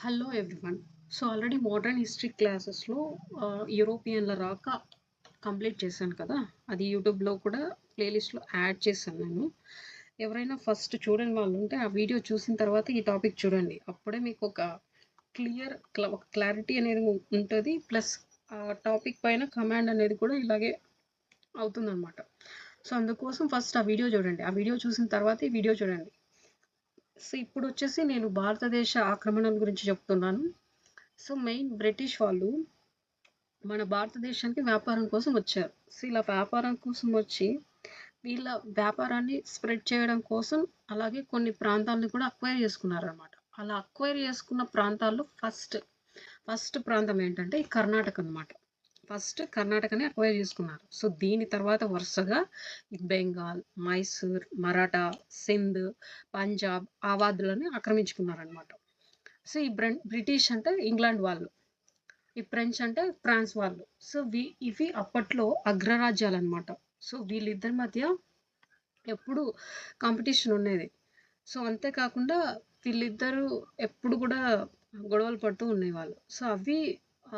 Hello everyone. So already modern history క్లాసెస్లో యూరోపియన్ల రాక కంప్లీట్ చేశాను కదా. అది యూట్యూబ్లో కూడా ప్లేలిస్ట్లో యాడ్ చేశాను నేను. ఎవరైనా ఫస్ట్ చూడని వాళ్ళు ఉంటే ఆ వీడియో చూసిన తర్వాత ఈ టాపిక్ చూడండి. అప్పుడే మీకు ఒక క్లారిటీ అనేది ఉంటుంది. ప్లస్ ఆ టాపిక్ పైన కమాండ్ అనేది కూడా ఇలాగే అవుతుందన్నమాట. సో అందుకోసం ఫస్ట్ ఆ వీడియో చూడండి. ఆ వీడియో చూసిన తర్వాత ఈ వీడియో చూడండి. సో ఇప్పుడు వచ్చేసి నేను భారతదేశ ఆక్రమణల గురించి చెప్తున్నాను. సో మెయిన్ బ్రిటిష్ వాళ్ళు మన భారతదేశానికి వ్యాపారం కోసం వచ్చారు. సో ఇలా వ్యాపారం కోసం వచ్చి వీళ్ళ వ్యాపారాన్ని స్ప్రెడ్ చేయడం కోసం అలాగే కొన్ని ప్రాంతాలను కూడా అక్వైర్ చేసుకున్నారనమాట. అలా అక్వైర్ చేసుకున్న ప్రాంతాల్లో ఫస్ట్ ప్రాంతం ఏంటంటే ఈ కర్ణాటక అనమాట. ఫస్ట్ కర్ణాటకని అక్వైర్ చేసుకున్నారు. సో దీని తర్వాత వరుసగా ఈ బెంగాల్, మైసూర్, మరాఠా, సింధ్, పంజాబ్, ఆవాదులని ఆక్రమించుకున్నారనమాట. సో ఈ బ్రిటిష్ అంటే ఇంగ్లాండ్ వాళ్ళు, ఈ ఫ్రెంచ్ అంటే ఫ్రాన్స్ వాళ్ళు. సో ఇవి అప్పట్లో అగ్రరాజ్యాలు అనమాట. సో వీళ్ళిద్దరి మధ్య ఎప్పుడు కాంపిటీషన్ ఉండేది. సో అంతేకాకుండా వీళ్ళిద్దరూ ఎప్పుడు కూడా గొడవలు పడుతూ ఉండేవాళ్ళు. సో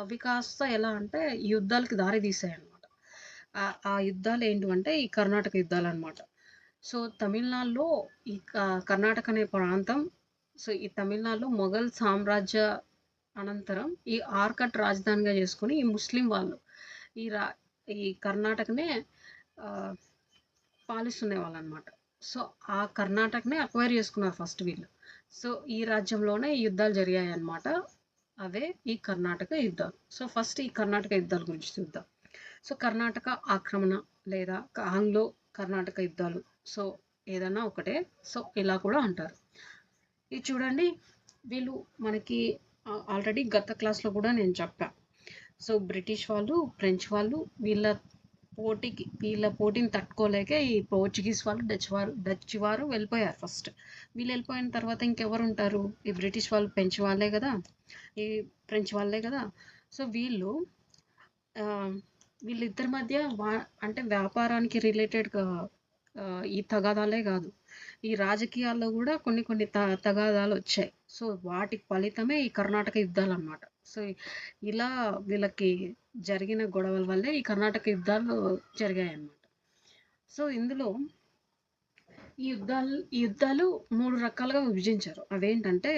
అవి కాస్త ఎలా అంటే యుద్ధాలకి దారి తీసాయి అనమాట. ఆ యుద్ధాలు ఏంటంటే ఈ కర్ణాటక యుద్ధాలు అనమాట. సో తమిళనాడులో ఈ కర్ణాటక అనే ప్రాంతం, సో ఈ తమిళనాడులో మొఘల్ సామ్రాజ్య అనంతరం ఈ ఆర్కట్ రాజధానిగా చేసుకుని ఈ ముస్లిం వాళ్ళు ఈ రా ఈ కర్ణాటకనే పాలిస్తునే వాళ్ళు అనమాట. సో ఆ కర్ణాటకనే అక్వైర్ చేసుకున్నారు ఫస్ట్ వీళ్ళు. సో ఈ రాజ్యంలోనే ఈ యుద్ధాలు జరిగాయి అనమాట. అవే ఈ కర్ణాటక యుద్ధాలు. సో ఫస్ట్ ఈ కర్ణాటక యుద్ధాల గురించి చూద్దాం. సో కర్ణాటక ఆక్రమణ లేదా ఆంగ్లో కర్ణాటక యుద్ధాలు. సో ఏదన్నా ఒకటే. సో ఇలా కూడా అంటారు. ఇది చూడండి, వీళ్ళు మనకి ఆల్రెడీ గత క్లాస్లో కూడా నేను చెప్పా. సో బ్రిటిష్ వాళ్ళు, ఫ్రెంచ్ వాళ్ళు వీళ్ళ పోటీని తట్టుకోలేక ఈ పోర్చుగీస్ వాళ్ళు, డచ్ వారు వెళ్ళిపోయారు ఫస్ట్. వీళ్ళు వెళ్ళిపోయిన తర్వాత ఇంకెవరు ఉంటారు? ఈ బ్రిటిష్ వాళ్ళు, ఈ ఫ్రెంచ్ వాళ్ళే కదా. సో వీళ్ళిద్దరి మధ్య అంటే వ్యాపారానికి రిలేటెడ్గా ఈ తగాదాలే కాదు, ఈ రాజకీయాల్లో కూడా కొన్ని తగాదాలు వచ్చాయి. సో వాటి ఫలితమే ఈ కర్ణాటక యుద్ధాలు అన్నమాట. సో ఇలా వీళ్ళకి జరిగిన గొడవల వల్లే ఈ కర్ణాటక యుద్ధాలు జరిగాయి అన్నమాట. సో ఇందులో ఈ యుద్ధాలు 3 రకాలుగా విభజించారు. అవేంటంటే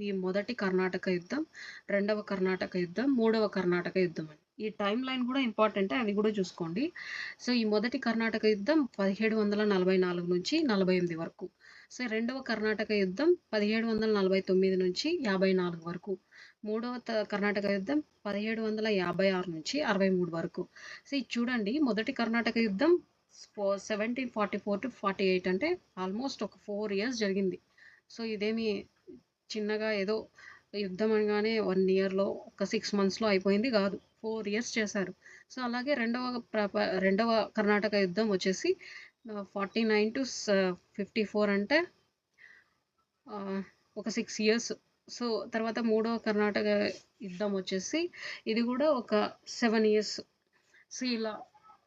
ఈ మొదటి కర్ణాటక యుద్ధం, రెండవ కర్ణాటక యుద్ధం, మూడవ కర్ణాటక యుద్ధం అని. ఈ టైం లైన్ కూడా ఇంపార్టెంటే, అది కూడా చూసుకోండి. సో ఈ మొదటి కర్ణాటక యుద్ధం 1744 నుంచి 48 వరకు. సో రెండవ కర్ణాటక యుద్ధం 1749 నుంచి 54 వరకు. మూడవ కర్ణాటక యుద్ధం 1756 నుంచి 63 వరకు. సో ఇది చూడండి, మొదటి కర్ణాటక యుద్ధం 1744 to 48 అంటే ఆల్మోస్ట్ ఒక 4 years జరిగింది. సో ఇదేమి చిన్నగా ఏదో యుద్ధం అనగానే 1 yearలో ఒక 6 monthsలో అయిపోయింది కాదు, 4 years చేశారు. సో అలాగే రెండవ కర్ణాటక యుద్ధం వచ్చేసి 49 to 54 అంటే ఒక 6 years. సో తర్వాత మూడవ కర్ణాటక యుద్ధం వచ్చేసి ఇది కూడా ఒక 7 years. సో ఇలా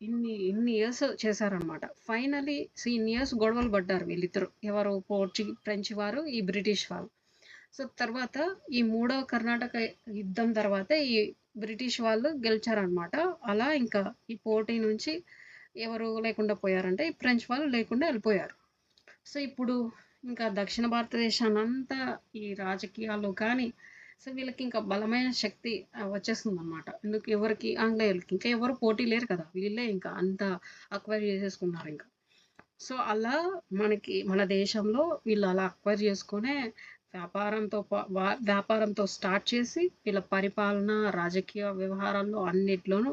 ఇన్ని ఇయర్స్ చేశారనమాట. ఫైనలీ ఇన్ని ఇయర్స్ గొడవలు పడ్డారు వీళ్ళిద్దరు. ఎవరు? ఫ్రెంచ్ వారు, ఈ బ్రిటిష్ వాళ్ళు. సో తర్వాత ఈ మూడవ కర్ణాటక యుద్ధం తర్వాత ఈ బ్రిటిష్ వాళ్ళు గెలిచారనమాట. అలా ఇంకా ఈ పోటీ నుంచి ఎవరు లేకుండా పోయారంటే ఈ ఫ్రెంచ్ వాళ్ళు లేకుండా వెళ్ళిపోయారు. సో ఇప్పుడు ఇంకా దక్షిణ భారతదేశాన్ని అంతా ఈ రాజకీయాల్లో కానీ సో వీళ్ళకి ఇంకా బలమైన శక్తి వచ్చేస్తుంది అనమాట. ఎవరికి? ఆంగ్లేయులకి. ఇంకా ఎవరు పోటీ లేరు కదా, వీళ్ళే ఇంకా అంతా అక్వైర్ చేసేసుకున్నారు ఇంకా. సో అలా మన దేశంలో వీళ్ళు అలా అక్వైర్ చేసుకునే వ్యాపారంతో స్టార్ట్ చేసి వీళ్ళ పరిపాలన, రాజకీయ వ్యవహారాల్లో అన్నిట్లోనూ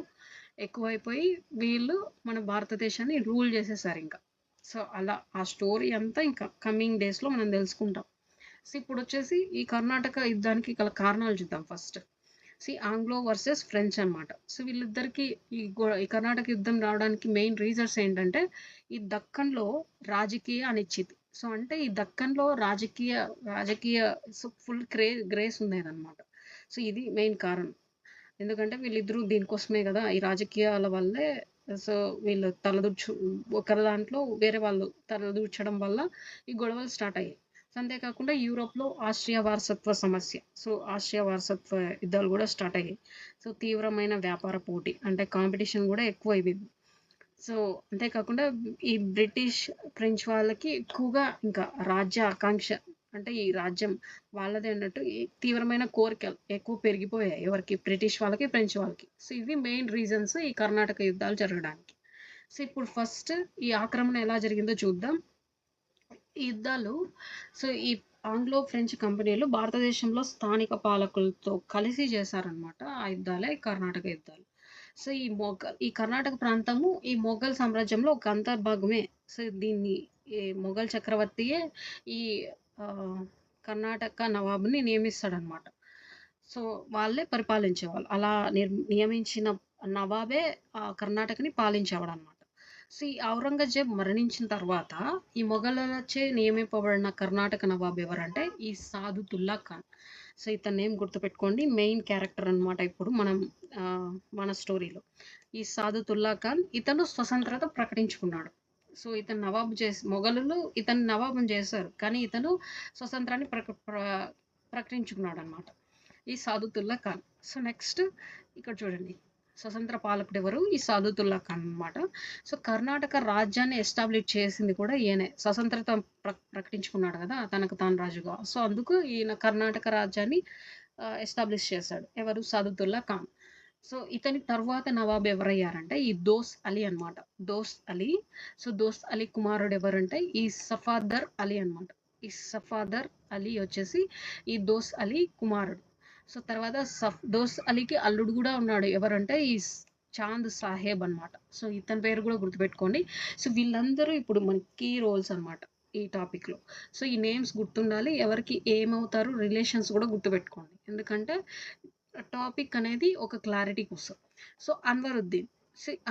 ఎక్కువైపోయి వీళ్ళు మన భారతదేశాన్ని రూల్ చేసేసారు ఇంకా. సో అలా ఆ స్టోరీ అంతా ఇంకా కమింగ్ డేస్లో మనం తెలుసుకుంటాం. సో ఇప్పుడు వచ్చేసి ఈ కర్ణాటక యుద్ధానికి గల కారణాలు చూద్దాం ఫస్ట్. ఆంగ్లో వర్సెస్ ఫ్రెంచ్ అనమాట. సో వీళ్ళిద్దరికి ఈ కర్ణాటక యుద్ధం రావడానికి మెయిన్ రీజన్స్ ఏంటంటే ఈ దక్కన్లో రాజకీయ అనిశ్చితి. సో అంటే ఈ దక్కన్లో రాజకీయ ఫుల్ గ్రేస్ ఉండేదన్నమాట. సో ఇది మెయిన్ కారణం. ఎందుకంటే వీళ్ళిద్దరూ దీనికోసమే కదా, ఈ రాజకీయాల వల్లే. సో వీళ్ళు ఒకరి దాంట్లో వేరే వాళ్ళు తలదూర్చడం వల్ల ఈ గొడవలు స్టార్ట్ అయ్యాయి. సో అంతేకాకుండా యూరోప్‌లో ఆస్ట్రియా వారసత్వ సమస్య. సో ఆస్ట్రియా వారసత్వ యుద్ధాలు గూడా స్టార్ట్ అయ్యాయి. సో తీవ్రమైన వ్యాపార పోటీ అంటే కాంపిటీషన్ గూడా ఎక్కువైపోయింది. సో అంతేకాకుండా ఈ బ్రిటిష్, ఫ్రెంచ్ వాళ్ళకి ఎక్కువగా ఇంకా రాజ్య ఆకాంక్ష అంటే ఈ రాజ్యం వాళ్ళదే అన్నట్టు ఈ తీవ్రమైన కోరికలు ఎక్కువ పెరిగిపోయాయి. ఎవరికి? బ్రిటిష్ వాళ్ళకి, ఫ్రెంచ్ వాళ్ళకి. సో ఇవి మెయిన్ రీజన్స్ ఈ కర్ణాటక యుద్ధాలు జరగడానికి. సో ఇప్పుడు ఫస్ట్ ఈ ఆక్రమణ ఎలా జరిగిందో చూద్దాం. ఈ యుద్ధాలు సో ఈ ఆంగ్లో ఫ్రెంచ్ కంపెనీలు భారతదేశంలో స్థానిక పాలకులతో కలిసి చేశారనమాట. ఆ యుద్ధాలే కర్ణాటక యుద్ధాలు. సో ఈ కర్ణాటక ప్రాంతము ఈ మొఘల్ సామ్రాజ్యంలో ఒక అంతర్భాగమే. సో దీన్ని ఈ మొఘల్ చక్రవర్తియే ఈ కర్ణాటక నవాబుని నియమిస్తాడనమాట. సో వాళ్ళే పరిపాలించేవాళ్ళు. అలా నియమించిన నవాబే కర్ణాటకని పాలించేవాడనమాట. సో ఈ ఔరంగజేబ్ మరణించిన తర్వాత ఈ మొఘలులచే నియమింపబడిన కర్ణాటక నవాబ్ ఎవరంటే ఈ సాదుతుల్లా ఖాన్. సో ఇతని నేమ్ గుర్తుపెట్టుకోండి. మెయిన్ క్యారెక్టర్ అనమాట ఇప్పుడు మన స్టోరీలో. ఈ సాదుతుల్లా ఖాన్ ఇతను స్వతంత్రత ప్రకటించుకున్నాడు. సో ఇతను నవాబు మొఘలులు ఇతన్ని నవాబుని చేశారు. కానీ ఇతను స్వతంత్రాన్ని ప్రకటించుకున్నాడు అనమాట. ఈ సాదుతుల్లా ఖాన్. సో నెక్స్ట్ ఇక్కడ చూడండి. స్వతంత్ర పాలకుడు ఎవరు? ఈ సాదుతుల్లా ఖాన్ అనమాట. సో కర్ణాటక రాజ్యాన్ని ఎస్టాబ్లిష్ చేసింది కూడా ఈయనే. స్వతంత్రత ప్రకటించుకున్నాడు కదా తనకు తాను రాజుగా. సో అందుకు ఈయన కర్ణాటక రాజ్యాన్ని ఎస్టాబ్లిష్ చేశాడు. ఎవరు? సాదుతుల్లా ఖాన్. సో ఇతని తర్వాత నవాబ్ ఎవరయ్యారంటే ఈ దోస్ అలీ అనమాట. Those Ali. So those Ali కుమారుడు ఎవరంటే ఈ సఫాదర్ అలీ అనమాట. ఈ సఫాదర్ అలీ వచ్చేసి ఈ దోస్ అలీ కుమారుడు. సో తర్వాత దోస్ అలీకి అల్లుడు కూడా ఉన్నాడు. ఎవరంటే ఈ చాంద్ సాహెబ్ అనమాట. సో ఇతని పేరు కూడా గుర్తుపెట్టుకోండి. సో వీళ్ళందరూ ఇప్పుడు మనకి కీ రోల్స్ అనమాట ఈ టాపిక్లో. సో ఈ నేమ్స్ గుర్తుండాలి. ఎవరికి ఏమవుతారు రిలేషన్స్ కూడా గుర్తుపెట్టుకోండి. ఎందుకంటే టాపిక్ అనేది ఒక క్లారిటీ కోసం. సో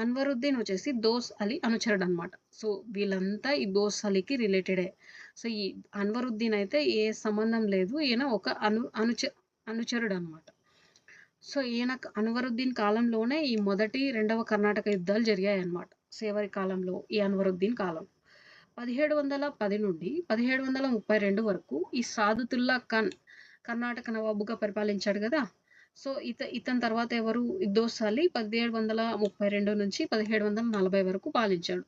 అన్వరుద్దీన్ వచ్చేసి దోస్ అలీ అనుచరుడు అనమాట. సో వీళ్ళంతా ఈ దోస్ అలీకి రిలేటెడే. సో ఈ అన్వరుద్దీన్ అయితే ఏ సంబంధం లేదు. ఈయన ఒక అనుచరుడు అనమాట. సో ఈయన అన్వరుద్దీన్ కాలంలోనే ఈ మొదటి, రెండవ కర్ణాటక యుద్ధాలు జరిగాయి అన్నమాట. సో ఎవరి కాలంలో? ఈ అన్వరుద్దీన్ కాలం. 1710 నుండి 1732 వరకు ఈ సాదుతుల్లా ఖాన్ కర్ణాటక నవాబుగా పరిపాలించాడు కదా. సో ఇతని తర్వాత ఎవరు? దోస్ అలీ 1732 నుంచి 1740 వరకు పాలించాడు.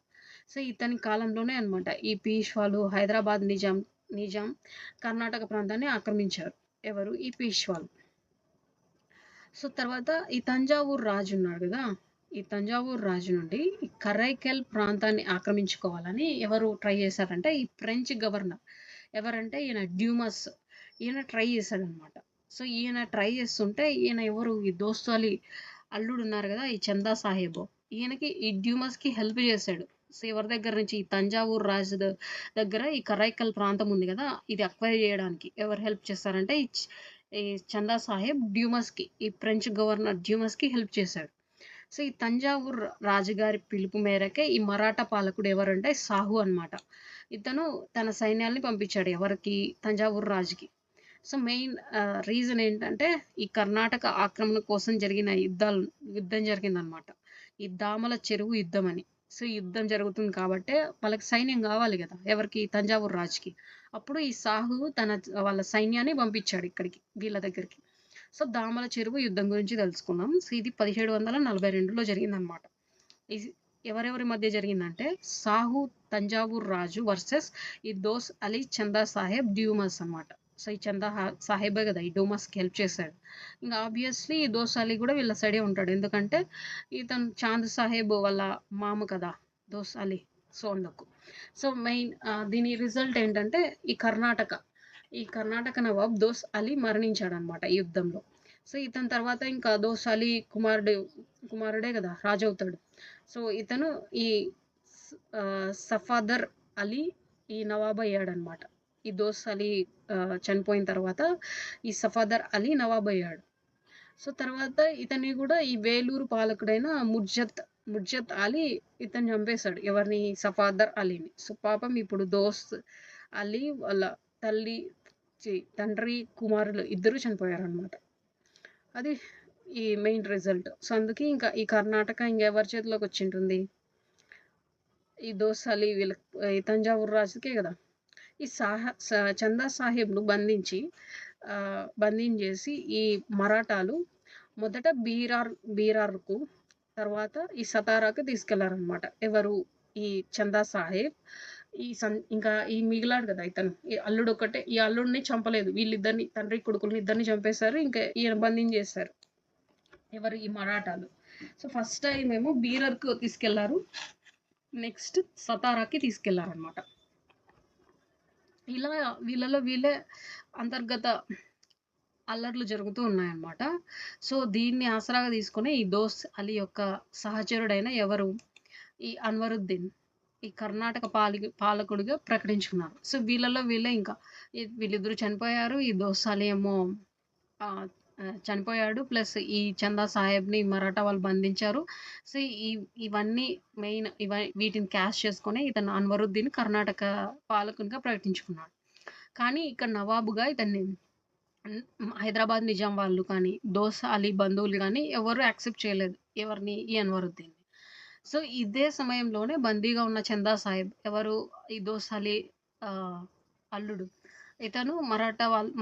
సో ఇతని కాలంలోనే అన్నమాట ఈ పీష్వాలు హైదరాబాద్ నిజాం కర్ణాటక ప్రాంతాన్ని ఆక్రమించారు. ఎవరు? ఈ పీష్వాలు. సో తర్వాత ఈ తంజావూరు రాజు ఉన్నాడు కదా. ఈ తంజావూరు రాజు నుండి ఈ కరైకెల్ ప్రాంతాన్ని ఆక్రమించుకోవాలని ఎవరు ట్రై చేశారంటే ఈ ఫ్రెంచ్ గవర్నర్. ఎవరంటే ఈయన డ్యూమస్. ఈయన ట్రై చేశాడనమాట. సో ఈయన ట్రై చేస్తుంటే ఈయన ఎవరు? ఈ దోస్తు అలీ అల్లుడు ఉన్నారు కదా ఈ చందా సాహెబ్. ఈయనకి ఈ డ్యూమస్కి హెల్ప్ చేశాడు. సో ఎవరి దగ్గర నుంచి? ఈ తంజావూరు రాజు దగ్గర ఈ కరైకల్ ప్రాంతం ఉంది కదా ఇది అక్వైర్ చేయడానికి ఎవరు హెల్ప్ చేస్తారంటే ఈ చందా సాహెబ్ డ్యూమస్కి, ఈ ఫ్రెంచ్ గవర్నర్ డ్యూమస్కి హెల్ప్ చేశాడు. సో ఈ తంజావూరు రాజుగారి పిలుపు మేరకే ఈ మరాఠా పాలకుడు ఎవరంటే సాహు అనమాట. ఇతను తన సైన్యాల్ని పంపించాడు ఎవరికి? తంజావూరు రాజుకి. సో మెయిన్ రీజన్ ఏంటంటే ఈ కర్ణాటక ఆక్రమణ కోసం జరిగిన యుద్ధం జరిగిందనమాట. ఈ దామల చెరువు యుద్ధం అని. సో యుద్ధం జరుగుతుంది కాబట్టి వాళ్ళకి సైన్యం కావాలి కదా. ఎవరికి? తంజావూరు రాజుకి. అప్పుడు ఈ సాహు వాళ్ళ సైన్యాన్ని పంపించాడు ఇక్కడికి వీళ్ళ దగ్గరికి. సో దామల చెరువు యుద్ధం గురించి తెలుసుకుందాం. సో ఇది 1742లో జరిగిందనమాట. ఇది ఎవరెవరి మధ్య జరిగిందంటే సాహు తంజావూరు రాజు వర్సెస్ ఈ దోస్ అలీ చందా సాహెబ్ డ్యూమస్ అనమాట. సో ఈ చందా సాహెబే కదా ఈ డ్యూమస్కి హెల్ప్ చేశాడు. ఇంకా ఆబ్వియస్లీ ఈ దోస్ అలీ కూడా వీళ్ళ సైడే ఉంటాడు. ఎందుకంటే ఇతను చాంద్ సాహెబ్ వాళ్ళ మామ కదా దోస్ అలీ. సో అందుకు. సో మెయిన్ దీని రిజల్ట్ ఏంటంటే ఈ కర్ణాటక నవాబ్ దోస్ అలీ మరణించాడు అనమాట ఈ యుద్ధంలో. సో ఇతని తర్వాత ఇంకా దోస్ అలీ కుమారుడే కదా రాజు అవుతాడు. సో ఇతను ఈ సఫాదర్ అలీ ఈ నవాబ్ అయ్యాడనమాట. ఈ దోస్ అలీ చనిపోయిన తర్వాత ఈ సఫాదర్ అలీ నవాబ్ అయ్యాడు. సో తర్వాత ఇతన్ని కూడా ఈ వేలూరు పాలకుడైన ముర్జత్ అలీ ఇతను చంపేశాడు. ఎవరిని? సఫాదర్ అలీని. సో పాపం ఇప్పుడు దోస్త్ అలీ వాళ్ళ తండ్రి కుమారులు ఇద్దరు చనిపోయారు అనమాట. అది ఈ మెయిన్ రిజల్ట్. సో అందుకే ఇంకా ఈ కర్ణాటక ఇంకెవరి చేతిలోకి వచ్చింటుంది? ఈ దోస్ అలీ ఈ తంజావూరు రాజుకే కదా. ఈ చందా సాహెబ్‌ను బంధించేసి ఈ మరాఠాలు మొదట బీరార్‌కు, తర్వాత ఈ సతారాకి తీసుకెళ్లారనమాట. ఎవరు? ఈ చందా సాహెబ్. ఇంకా ఈ మిగిలాడు గదా! ఇతను. ఈ అల్లుడిని చంపలేదు. వీళ్ళిద్దరిని తండ్రి కొడుకుల్ని ఇద్దరిని చంపేశారు. ఇంకా ఈయన బంధించేశారు. ఎవరు? ఈ మరాఠాలు. సో, ఫస్ట్ టైమ్ ఏమో బీరర్‌కు తీసుకెళ్లారు. నెక్స్ట్ సతారాకి తీసుకెళ్లారనమాట. ఇలా వీళ్ళలో వీళ్ళే అంతర్గత అల్లర్లు జరుగుతూ ఉన్నాయన్నమాట. సో, దీన్ని ఆసరాగా తీసుకొని ఈ దోస్త్ అలీ యొక్క సహచరుడైన ఎవరు? ఈ అన్వరుద్దీన్ ఈ కర్ణాటక పాలకుడిగా ప్రకటించుకున్నారు. సో, వీళ్ళలో వీళ్ళే ఇంకా వీళ్ళిద్దరూ చనిపోయారు. ఈ దోస్త్ అలీ ఏమో చనిపోయాడు. ప్లస్ ఈ చందా సాహెబ్‌ని మరాఠా వాళ్ళు బంధించారు. సో, ఇవన్నీ మెయిన్ వీటిని క్యాష్ చేసుకొని ఇతను అన్వరుద్దీన్ కర్ణాటక పాలకునిగా ప్రకటించుకున్నాడు. కానీ ఇక్కడ నవాబుగా ఇతన్ని హైదరాబాద్ నిజాం వాళ్ళు కానీ, దోస్త్ అలీ బంధువులు గానీ ఎవరు యాక్సెప్ట్ చేయలేదు. ఎవరిని? ఈ అన్వరుద్దీన్‌ని. సో, ఇదే సమయంలోనే బందీగా ఉన్న చందా సాహెబ్ ఎవరు? ఈ దోస్త్ అలీ అల్లుడు. ఇతను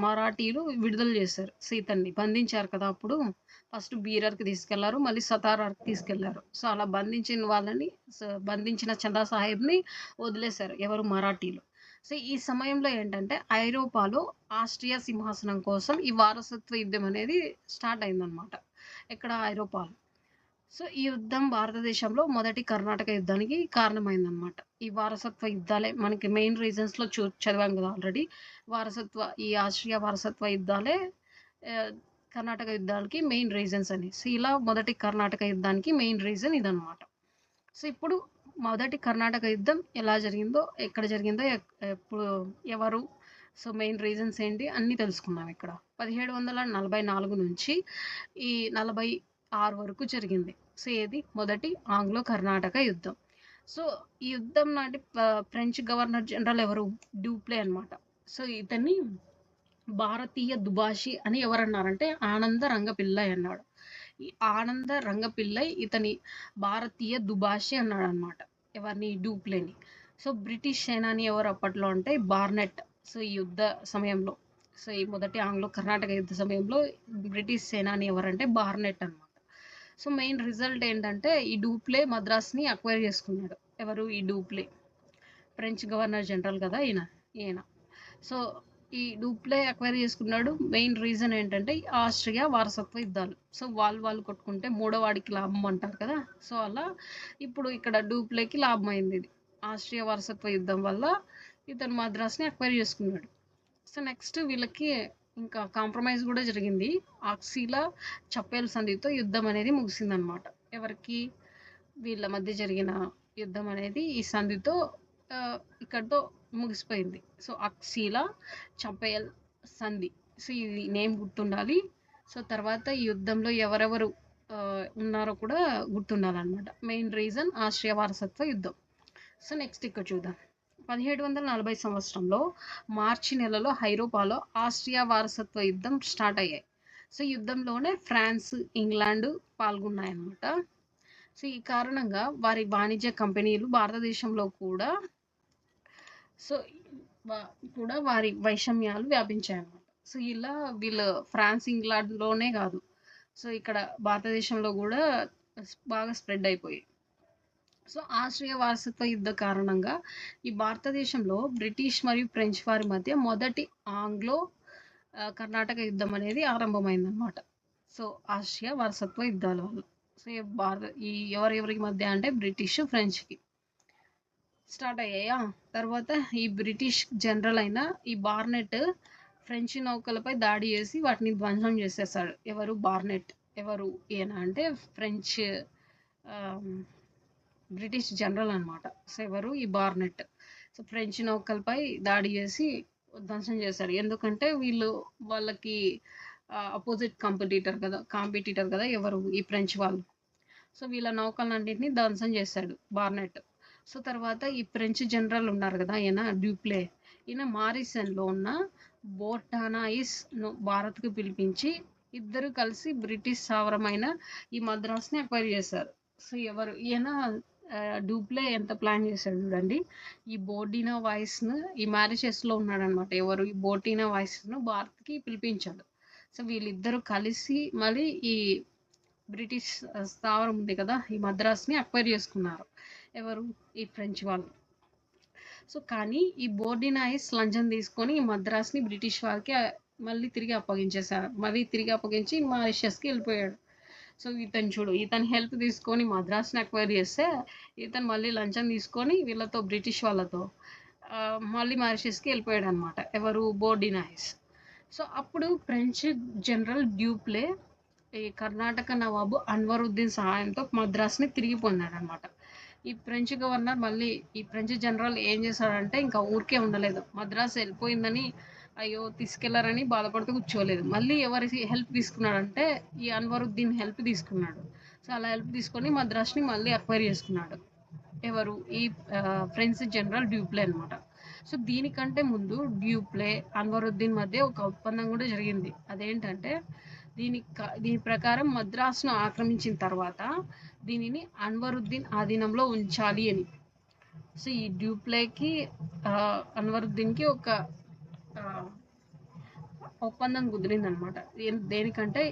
మరాఠీలు విడుదల చేశారు. సో, ఇతన్ని బంధించారు కదా! అప్పుడు ఫస్ట్ బీరర్‌కి తీసుకెళ్లారు. మళ్ళీ సతారాకి తీసుకెళ్లారు. సో, అలా బంధించిన చందా సాహెబ్‌ని వదిలేశారు. ఎవరు? మరాఠీలు. సో, ఈ సమయంలో ఏంటంటే ఐరోపాలో ఆస్ట్రియా సింహాసనం కోసం ఈ వారసత్వ యుద్ధం అనేది స్టార్ట్ అయిందనమాట. ఎక్కడ? ఐరోపాలో. సో, ఈ యుద్ధం భారతదేశంలో మొదటి కర్ణాటక యుద్ధానికి కారణమైందనమాట. ఈ వారసత్వ యుద్ధాలే మనకి మెయిన్ రీజన్స్‌లో చదివాం కదా ఆల్రెడీ. ఈ ఆస్ట్రియా వారసత్వ యుద్ధాలే ఆహ్, కర్ణాటక యుద్ధాలకి మెయిన్ రీజన్స్ అని. సో, ఇలా మొదటి కర్ణాటక యుద్ధానికి మెయిన్ రీజన్ ఇదనమాట. సో, ఇప్పుడు మొదటి కర్ణాటక యుద్ధం ఎలా జరిగిందో, ఎక్కడ జరిగిందో, ఎప్పుడు, ఎవరు, సో, మెయిన్ రీజన్స్ ఏంటి అన్నీ తెలుసుకుందాం ఇక్కడ. 1744 నుంచి ఈ 46 వరకు జరిగింది. సో, ఏది? మొదటి ఆంగ్లో కర్ణాటక యుద్ధం. సో, ఈ యుద్ధం నాటి ఫ్రెంచ్ గవర్నర్ జనరల్ ఎవరు? డ్యూప్లే అనమాట. సో, ఇతన్ని భారతీయ దుబాషి అని ఎవరన్నారంటే ఆనంద రంగపిల్లై అన్నాడు. ఈ ఆనంద రంగపిల్లై ఇతని భారతీయ దుబాషి అన్నాడనమాట. ఎవరిని? డ్యూప్లేని. సో, బ్రిటిష్ సేనాని ఎవరు అప్పట్లో అంటే బార్నెట్. సో, ఈ యుద్ధ సమయంలో, సో, ఈ మొదటి ఆంగ్లో కర్ణాటక యుద్ధ సమయంలో బ్రిటిష్ సేనాని ఎవరంటే బార్నెట్ అనమాట. సో, మెయిన్ రిజల్ట్ ఏంటంటే ఈ డ్యూప్లే మద్రాస్‌ని అక్వైర్ చేసుకున్నాడు. ఎవరు? ఈ డ్యూప్లే. ఫ్రెంచ్ గవర్నర్ జనరల్ కదా ఈయన. సో, ఈ డ్యూప్లే అక్వైర్ చేసుకున్నాడు. మెయిన్ రీజన్ ఏంటంటే ఆస్ట్రియా వారసత్వ యుద్ధాలు. సో, వాళ్ళు కొట్టుకుంటే మూడోవాడికి లాభం అంటారు కదా! సో, అలా ఇప్పుడు ఇక్కడ డ్యూప్లేకి లాభం అయింది ఇది. ఆస్ట్రియా వారసత్వ యుద్ధం వల్ల ఇతను మద్రాస్‌ని అక్వైర్ చేసుకున్నాడు. సో, నెక్స్ట్ వీళ్ళకి ఇంకా కాంప్రమైజ్ కూడా జరిగింది. ఆక్సీలా చప్పేల్ సంధితో యుద్ధం అనేది ముగిసిందనమాట. ఎవరికి? వీళ్ళ మధ్య జరిగిన యుద్ధం అనేది ఈ సంధితో ఇక్కడితో ముగిసిపోయింది. సో, అక్సీలా చపేల్ సంధి. సో, ఇది నేమ్ గుర్తుండాలి. సో, తర్వాత ఈ యుద్ధంలో ఎవరెవరు ఉన్నారో కూడా గుర్తుండాలన్నమాట. మెయిన్ రీజన్ ఆస్ట్రియా వారసత్వ యుద్ధం. సో, నెక్స్ట్ ఇక్కడ చూద్దాం. 1740 సంవత్సరంలో మార్చి నెలలో ఐరోపాలో ఆస్ట్రియా వారసత్వ యుద్ధం స్టార్ట్ అయ్యాయి. సో, ఈ యుద్ధంలోనే ఫ్రాన్స్, ఇంగ్లాండ్ పాల్గొన్నాయన్నమాట. సో, ఈ కారణంగా వారి వాణిజ్య కంపెనీలు భారతదేశంలో కూడా వారి వైషమ్యాలు వ్యాపించాయన్నమాట. సో, ఇలా వీళ్ళు ఫ్రాన్స్, ఇంగ్లాండ్‌లోనే కాదు. సో, ఇక్కడ భారతదేశంలో కూడా బాగా స్ప్రెడ్ అయిపోయాయి. సో, ఆస్ట్రియా వారసత్వ యుద్ధ కారణంగా ఈ భారతదేశంలో బ్రిటిష్ మరియు ఫ్రెంచ్ వారి మధ్య మొదటి ఆంగ్లో కర్ణాటక యుద్ధం అనేది ఆరంభమైందన్నమాట. సో, ఆస్ట్రియా వారసత్వ యుద్ధాల వల్ల. సో, ఎవరెవరికి మధ్య అంటే బ్రిటిష్, ఫ్రెంచ్‌కి స్టార్ట్ అయ్యాయా? తర్వాత ఈ బ్రిటిష్ జనరల్ అయిన ఈ బార్నెట్ ఫ్రెంచ్ నౌకలపై దాడి చేసి వాటిని ధ్వంసం చేసేసాడు. ఎవరు? బార్నెట్. ఎవరు? ఈయన అంటే ఫ్రెంచ్ బ్రిటిష్ జనరల్ అనమాట. సో, ఎవరు? ఈ బార్నెట్. సో, ఫ్రెంచ్ నౌకలపై దాడి చేసి ధ్వంసం చేశాడు. ఎందుకంటే వాళ్ళకి అపోజిట్ కాంపిటీటర్ కదా ఎవరు? ఈ ఫ్రెంచ్ వాళ్ళు. సో, వీళ్ళ నౌకలన్నింటినీ ధ్వంసం చేశాడు బార్నెట్. సో, తర్వాత ఈ ఫ్రెంచ్ జనరల్ ఉన్నారు కదా ఈయన డ్యూప్లే. ఈయన మారిసన్లో ఉన్న బోర్టానాయిస్ను భారత్కు పిలిపించి ఇద్దరు కలిసి బ్రిటిష్ స్థావరమైన ఈ మద్రాస్ని అక్వైర్ చేశారు. సో, ఎవరు? ఈయన డూప్లే ఎంత ప్లాన్ చేశాడు చూడండి. ఈ బోర్డినా వాయిస్ను ఈ మారిషస్లో ఉన్నాడనమాట. ఎవరు ఈ బోర్డినా వాయిస్ను భారత్కి పిలిపించాడు. సో వీళ్ళిద్దరూ కలిసి మళ్ళీ ఈ బ్రిటిష్ స్థావరం ఉంది కదా, ఈ మద్రాస్ని అక్వైర్ చేసుకున్నారు. ఎవరు? ఈ ఫ్రెంచ్ వాళ్ళు. సో కానీ ఈ బోర్డినాయిస్ లంచం తీసుకొని ఈ మద్రాస్ని బ్రిటిష్ వాళ్ళకి మళ్ళీ తిరిగి అప్పగించేశారు. మళ్ళీ తిరిగి అప్పగించి మారిషస్కి వెళ్ళిపోయాడు. సో ఇతను చూడు, ఇతను హెల్ప్ తీసుకొని మద్రాస్ని అక్వైర్ చేస్తే ఇతను మళ్ళీ లంచం తీసుకొని వీళ్ళతో బ్రిటిష్ వాళ్ళతో మళ్ళీ మారిషస్కి వెళ్ళిపోయాడు అనమాట. ఎవరు? బోర్డినాయిస్. సో అప్పుడు ఫ్రెంచ్ జనరల్ డ్యూప్లే ఈ కర్ణాటక నవాబు అన్వరుద్దీన్ సహాయంతో మద్రాస్ని తిరిగి పొందాడు అనమాట. ఈ ఫ్రెంచ్ గవర్నర్ మళ్ళీ ఈ ఫ్రెంచ్ జనరల్ ఏం చేశాడంటే ఇంకా ఊరికే ఉండలేదు. మద్రాస్ వెళ్ళిపోయిందని అయ్యో తీసుకెళ్లారని బాధపడుతూ కూర్చోలేదు. మళ్ళీ ఎవరి హెల్ప్ తీసుకున్నాడంటే ఈ అన్వరుద్దీన్ హెల్ప్ తీసుకున్నాడు. సో అలా హెల్ప్ తీసుకొని మద్రాస్ని మళ్ళీ అక్వైర్ చేసుకున్నాడు. ఎవరు? ఈ ఫ్రెంచ్ జనరల్ డ్యూప్లే అనమాట. సో దీనికంటే ముందు డ్యూప్లే అన్వరుద్దీన్ మధ్య ఒక ఒప్పందం కూడా జరిగింది. అదేంటంటే దీని ప్రకారం మద్రాసును ఆక్రమించిన తర్వాత దీనిని అన్వరుద్దీన్ ఆధీనంలో ఉంచాలి అని. సో ఈ డ్యూప్లేకి అన్వరుద్దీన్కి ఒక ఒప్పందం కుదిరిందనమాట. దేనికంటే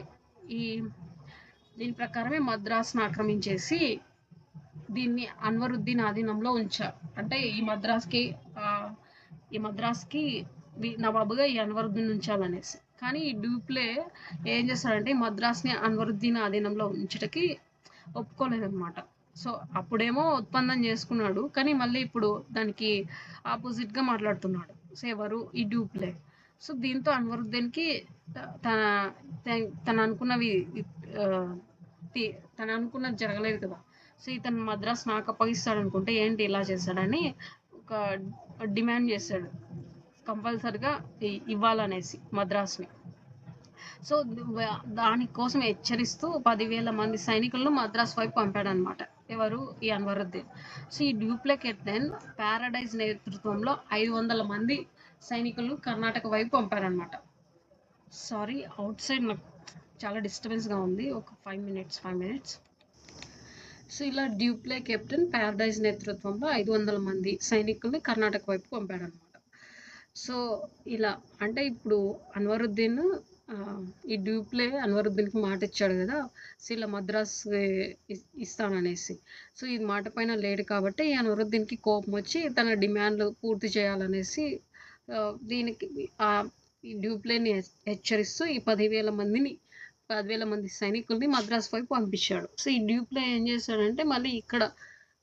దీని ప్రకారమే మద్రాసును ఆక్రమించేసి దీన్ని అన్వరుద్దీన్ ఆధీనంలో ఉంచారు. అంటే ఈ మద్రాస్కి నవాబుగా ఈ అన్వరుద్దీన్ ఉంచాలనేసి. కానీ ఈ డ్యూప్లే ఏం చేస్తాడంటే మద్రాస్ని అన్వరుద్దీన్ ఆధీనంలో ఉంచటకి ఒప్పుకోలేదన్నమాట. సో అప్పుడేమో ఒప్పందం చేసుకున్నాడు, కానీ మళ్ళీ ఇప్పుడు దానికి ఆపోజిట్గా మాట్లాడుతున్నాడు. సో ఎవరు? ఈ డ్యూప్లే. సో దీంతో అన్వరుద్దీన్కి తను అనుకున్నది జరగలేదు కదా. సో ఇతను మద్రాస్ నాకు అప్పగిస్తాడు అనుకుంటే ఏంటి ఇలా చేశాడని ఒక డిమాండ్ చేశాడు, కంపల్సరిగా ఇవ్వాలనేసి మద్రాస్ని. సో దానికోసం హెచ్చరిస్తూ 10,000 మంది సైనికులను మద్రాస్ వైపు పంపాడనమాట. ఎవరు? ఈ అన్వరుద్దీన్. సో ఈ డ్యూప్లే కెప్టెన్ ప్యారడైజ్ నేతృత్వంలో 500 మంది సైనికులను కర్ణాటక వైపు పంపారనమాట. సారీ, అవుట్ సైడ్ నాకు చాలా డిస్టర్బెన్స్గా ఉంది. ఒక 5 minutes. సో ఇలా డ్యూప్లే కెప్టెన్ ప్యారడైజ్ నేతృత్వంలో 500 మంది సైనికుల్ని కర్ణాటక వైపు పంపాడనమాట. సో ఇలా అంటే ఇప్పుడు అన్వరుద్దీన్ ఈ డ్యూప్లే అన్వరుద్దీన్కి మాట ఇచ్చాడు కదా, సో ఇలా మద్రాస్ ఇస్తాననేసి. సో ఈ మాట పైన లేడు కాబట్టి ఈ అన్వరుద్దీన్కి కోపం వచ్చి తన డిమాండ్లు పూర్తి చేయాలనేసి దీనికి ఈ డ్యూప్లేని హెచ్చరిస్తూ ఈ 10,000 మంది సైనికుల్ని మద్రాస్ వైపు పంపించాడు. సో ఈ డ్యూప్లే ఏం చేశాడంటే మళ్ళీ ఇక్కడ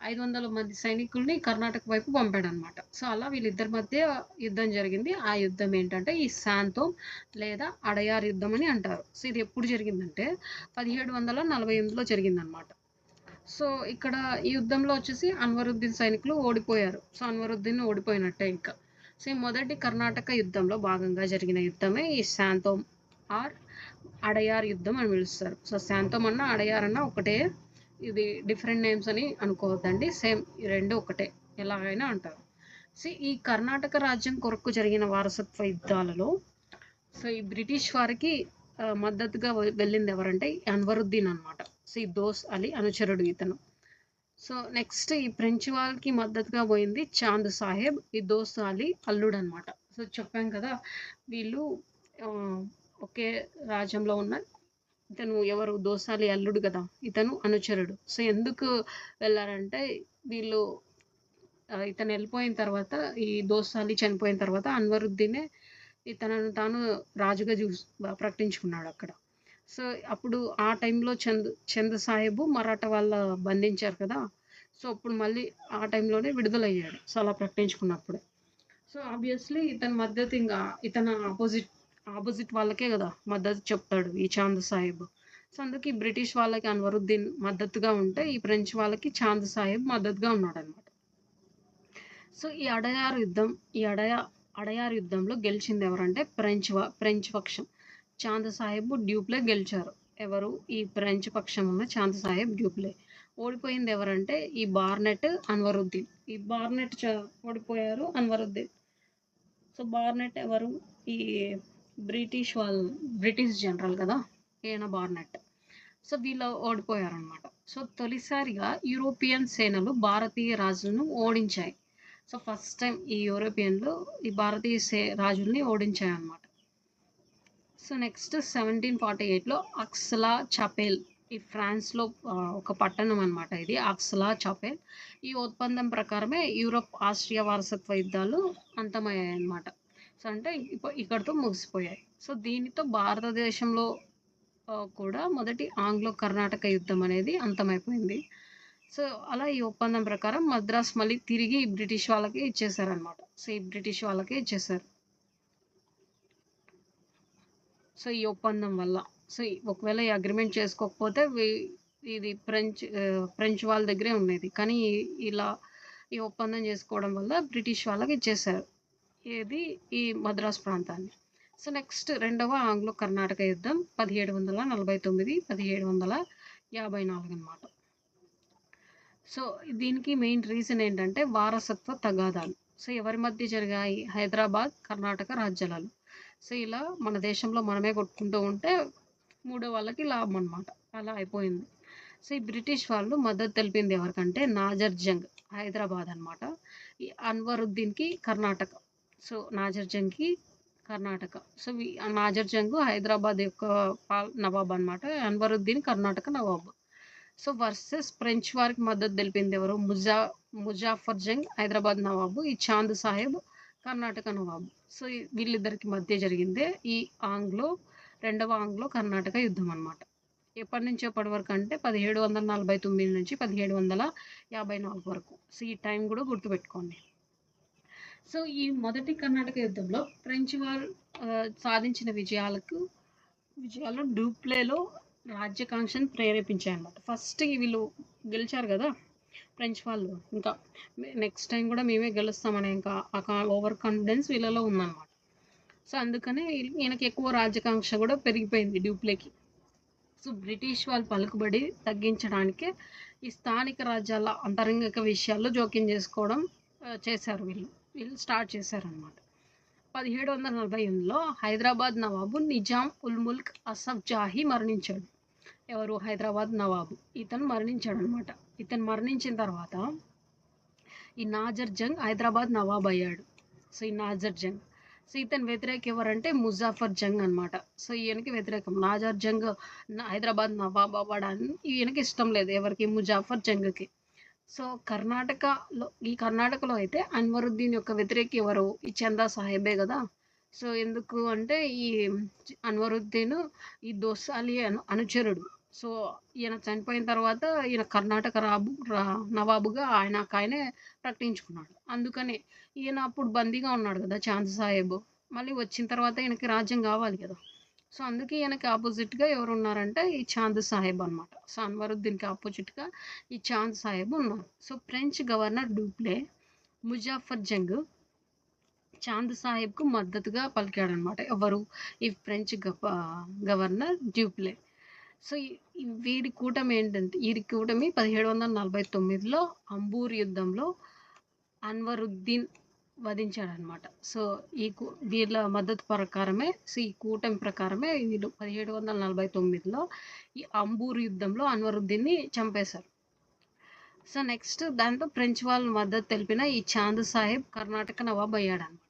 500 మంది సైనికుల్ని కర్ణాటక వైపు పంపాడు అనమాట. సో అలా వీళ్ళిద్దరి మధ్య యుద్ధం జరిగింది. ఆ యుద్ధం ఏంటంటే ఈ శాంతోమ్ లేదా అడయార్ యుద్ధం అని అంటారు. సో ఇది ఎప్పుడు జరిగిందంటే 1748లో జరిగిందనమాట. సో ఇక్కడ ఈ యుద్ధంలో వచ్చేసి అన్వరుద్దీన్ సైనికులు ఓడిపోయారు. సో అన్వరుద్దీన్ ఓడిపోయినట్టే ఇంకా. సో ఈ మొదటి కర్ణాటక యుద్ధంలో భాగంగా జరిగిన యుద్ధమే ఈ శాంతోమ్ ఆర్ అడయార్ యుద్ధం అని పిలుస్తారు. సో శాంతోమ్ అన్న అడయార్ అన్న ఒకటే, ఇది డిఫరెంట్ నేమ్స్ అని అనుకోవద్దండి, సేమ్ రెండు ఒకటే, ఎలాగైనా అంటారు. సో ఈ కర్ణాటక రాజ్యం కొరకు జరిగిన వారసత్వ యుద్ధాలలో సో ఈ బ్రిటిష్ వారికి మద్దతుగా వెళ్ళింది ఎవరంటే అన్వరుద్దీన్ అనమాట. సో ఈ దోస్ అలీ అనుచరుడు ఇతను. సో నెక్స్ట్ ఈ ఫ్రెంచ్ వాళ్ళకి మద్దతుగా పోయింది చాంద్ సాహెబ్, ఈ దోస్ అలీ అల్లుడు అనమాట. సో చెప్పాం కదా వీళ్ళు ఒకే రాజ్యంలో ఉన్న ఇతను ఎవరు? దోసాలి అల్లుడు కదా, ఇతను అనుచరుడు. సో ఎందుకు వెళ్ళారంటే వీళ్ళు ఇతను వెళ్ళిపోయిన తర్వాత, ఈ దోసాలి చనిపోయిన తర్వాత అన్వరుద్దీనే ఇతనను తాను రాజుగా ప్రకటించుకున్నాడు అక్కడ. సో అప్పుడు ఆ టైంలో చంద్ సాహెబు మరాఠా వాళ్ళ బంధించారు కదా, సో అప్పుడు మళ్ళీ ఆ టైంలోనే విడుదలయ్యాడు. సో అలా ప్రకటించుకున్నప్పుడే. సో ఆబ్వియస్లీ ఇతని మద్దతు ఇంకా ఇతను ఆపోజిట్ వాళ్ళకే కదా మద్దతు చెప్తాడు ఈ చాంద్ సాహెబ్. సో అందుకే బ్రిటిష్ వాళ్ళకి అన్వరుద్దీన్ మద్దతుగా ఉంటే ఈ ఫ్రెంచ్ వాళ్ళకి చాంద్ సాహెబ్ మద్దతుగా ఉన్నాడు అనమాట. సో ఈ అడయార్ యుద్ధంలో గెలిచింది ఎవరంటే ఫ్రెంచ్ పక్షం. చాంద్ సాహెబ్ డ్యూప్లే గెలిచారు. ఎవరు? ఈ ఫ్రెంచ్ పక్షం ఉన్న చాంద్ సాహెబ్ డ్యూప్లే. ఓడిపోయింది ఎవరంటే ఈ బార్నెట్ అన్వరుద్దీన్. ఈ బార్నెట్ ఓడిపోయారు అన్వరుద్దీన్. సో బార్నెట్ ఎవరు? ఈ బ్రిటిష్ జనరల్ కదా, ఈయన బార్నెట్. సో వీళ్ళు ఓడిపోయారనమాట. సో తొలిసారిగా యూరోపియన్ సేనలు భారతీయ రాజులను ఓడించాయి. సో ఫస్ట్ టైం ఈ యూరోపియన్లు ఈ భారతీయ రాజుల్ని ఓడించాయన్నమాట. సో నెక్స్ట్ 1748లో అక్సలా చపెల్ ఈ ఫ్రాన్స్లో ఒక పట్టణం అనమాట ఇది అక్సలా చపెల్. ఈ ఒప్పందం ప్రకారమే యూరోప్ ఆస్ట్రియా వారసత్వ యుద్ధాలు అంతమయ్యాయి అన్నమాట. సో అంటే ఇక్కడితో ముగిసిపోయాయి. సో దీనితో భారతదేశంలో కూడా మొదటి ఆంగ్లో కర్ణాటక యుద్ధం అనేది అంతమైపోయింది. సో అలా ఈ ఒప్పందం ప్రకారం మద్రాస్ మళ్ళీ తిరిగి బ్రిటిష్ వాళ్ళకి ఇచ్చేసారనమాట. సో ఈ బ్రిటిష్ వాళ్ళకే ఇచ్చేసారు. సో ఈ ఒప్పందం వల్ల సో ఒకవేళ ఈ అగ్రిమెంట్ చేసుకోకపోతే ఇది ఫ్రెంచ్ వాళ్ళ దగ్గరే ఉండేది. కానీ ఇలా ఈ ఒప్పందం చేసుకోవడం వల్ల బ్రిటిష్ వాళ్ళకి ఇచ్చేసారు ఏది ఈ మద్రాస్ ప్రాంతాన్ని. సో నెక్స్ట్ రెండవ ఆంగ్లో కర్ణాటక యుద్ధం 1749 1754 అనమాట. సో దీనికి మెయిన్ రీజన్ ఏంటంటే వారసత్వ తగాదాలు. సో ఎవరి మధ్య జరిగాయి? హైదరాబాద్ కర్ణాటక రాజ్యాలు. సో ఇలా మన దేశంలో మనమే కొట్టుకుంటూ ఉంటే మూడో వాళ్ళకి లాభం అనమాట. అలా అయిపోయింది. సో ఈ బ్రిటిష్ వాళ్ళు మద్దతు తెలిపింది ఎవరికంటే నాజర్ జంగ్ హైదరాబాద్ అనమాట. ఈ అన్వరుద్దీన్కి కర్ణాటక. సో నాజర్ జంగ్కి కర్ణాటక. సో నాజర్ జంగ్ హైదరాబాద్ యొక్క నవాబ్ అనమాట. Anwaruddin Karnataka Nawab. So versus French వారికి మద్దతు తెలిపింది ఎవరు? ముజాఫర్ జంగ్ హైదరాబాద్ నవాబు, ఈ చాంద్ సాహెబ్ కర్ణాటక నవాబు. సో వీళ్ళిద్దరికి మధ్య జరిగిందే ఈ రెండవ ఆంగ్లో కర్ణాటక యుద్ధం అనమాట. ఎప్పటి నుంచి ఎప్పటి వరకు అంటే 1749 నుంచి 1754 వరకు. సో ఈ టైం కూడా గుర్తుపెట్టుకోండి. సో ఈ మొదటి కర్ణాటక యుద్ధంలో ఫ్రెంచ్ వారు సాధించిన విజయాలు డూప్లేలో రాజ్యాకాంక్షను ప్రేరేపించాయన్నమాట. ఫస్ట్ వీళ్ళు గెలిచారు కదా ఫ్రెంచ్ వాళ్ళు, ఇంకా నెక్స్ట్ టైం కూడా మేమే గెలుస్తామనే ఇంకా ఓవర్ కాన్ఫిడెన్స్ వీళ్ళలో ఉందన్నమాట. సో అందుకనే ఈయనకి ఎక్కువ రాజ్యాకాంక్ష కూడా పెరిగిపోయింది డూప్లేకి. సో బ్రిటిష్ వాళ్ళు పలుకుబడి తగ్గించడానికే ఈ స్థానిక రాజ్యాల అంతరంగిక విషయాల్లో జోక్యం చేసుకోవడం చేశారు. వీళ్ళు స్టార్ట్ చేశారనమాట. 1748లో హైదరాబాద్ నవాబు నిజాం ఉల్ ముల్క్ అసఫ్ జాహీ మరణించాడు. ఎవరు? హైదరాబాద్ నవాబు. ఇతను మరణించాడు అనమాట. ఇతను మరణించిన తర్వాత ఈ నాజర్ జంగ్ హైదరాబాద్ నవాబ్ అయ్యాడు. సో ఈ నాజర్ జంగ్. సో ఇతని వ్యతిరేక ఎవరంటే ముజాఫర్ జంగ్ అనమాట. సో ఈయనకి వ్యతిరేకం. నాజర్ జంగ్ హైదరాబాద్ నవాబ్ అవ్వడానికి ఈయనకి ఇష్టం లేదు. ఎవరికి? ముజాఫర్ జంగ్కి. సో ఈ కర్ణాటకలో అయితే అన్వరుద్దీన్ యొక్క వ్యతిరేకి ఎవరు? ఈ చందా సాహెబే కదా. సో ఎందుకు అంటే ఈ అన్వరుద్దీన్ ఈ దోసాలి అనుచరుడు. సో ఈయన చనిపోయిన తర్వాత ఈయన కర్ణాటక నవాబుగా ఆయనే ప్రకటించుకున్నాడు. అందుకనే ఈయన అప్పుడు బందీగా ఉన్నాడు కదా చాంద్ సాహెబ్. మళ్ళీ వచ్చిన తర్వాత ఈయనకి రాజ్యం కావాలి కదా. సో అందుకే ఈయనకి ఆపోజిట్గా ఎవరు ఉన్నారంటే ఈ చాంద్ సాహెబ్ అనమాట. సో అన్వరుద్దీన్కి ఆపోజిట్గా ఈ చాంద్ సాహెబ్ ఉన్నారు. So French governor Dupleix Muzaffar Jung Chand సాహెబ్కు మద్దతుగా పలికాడనమాట. ఎవరు? ఈ ఫ్రెంచ్ గవర్నర్ డ్యూప్లే. సో వీరి కూటమి ఏంటంటే 1749లో అంబూర్ యుద్ధంలో అన్వరుద్దీన్ వధించాడనమాట. సో వీళ్ళ మద్దతు ప్రకారమే ఈ కూటమి ప్రకారమే వీళ్ళు 1749లో ఈ అంబూర్ యుద్ధంలో అన్వరుద్దీన్ని చంపేశారు. సో నెక్స్ట్ దాంట్లో ఫ్రెంచ్ వాళ్ళు మద్దతు తెలిపిన ఈ చాంద్ సాహెబ్ కర్ణాటక నవాబ్ అయ్యాడనమాట.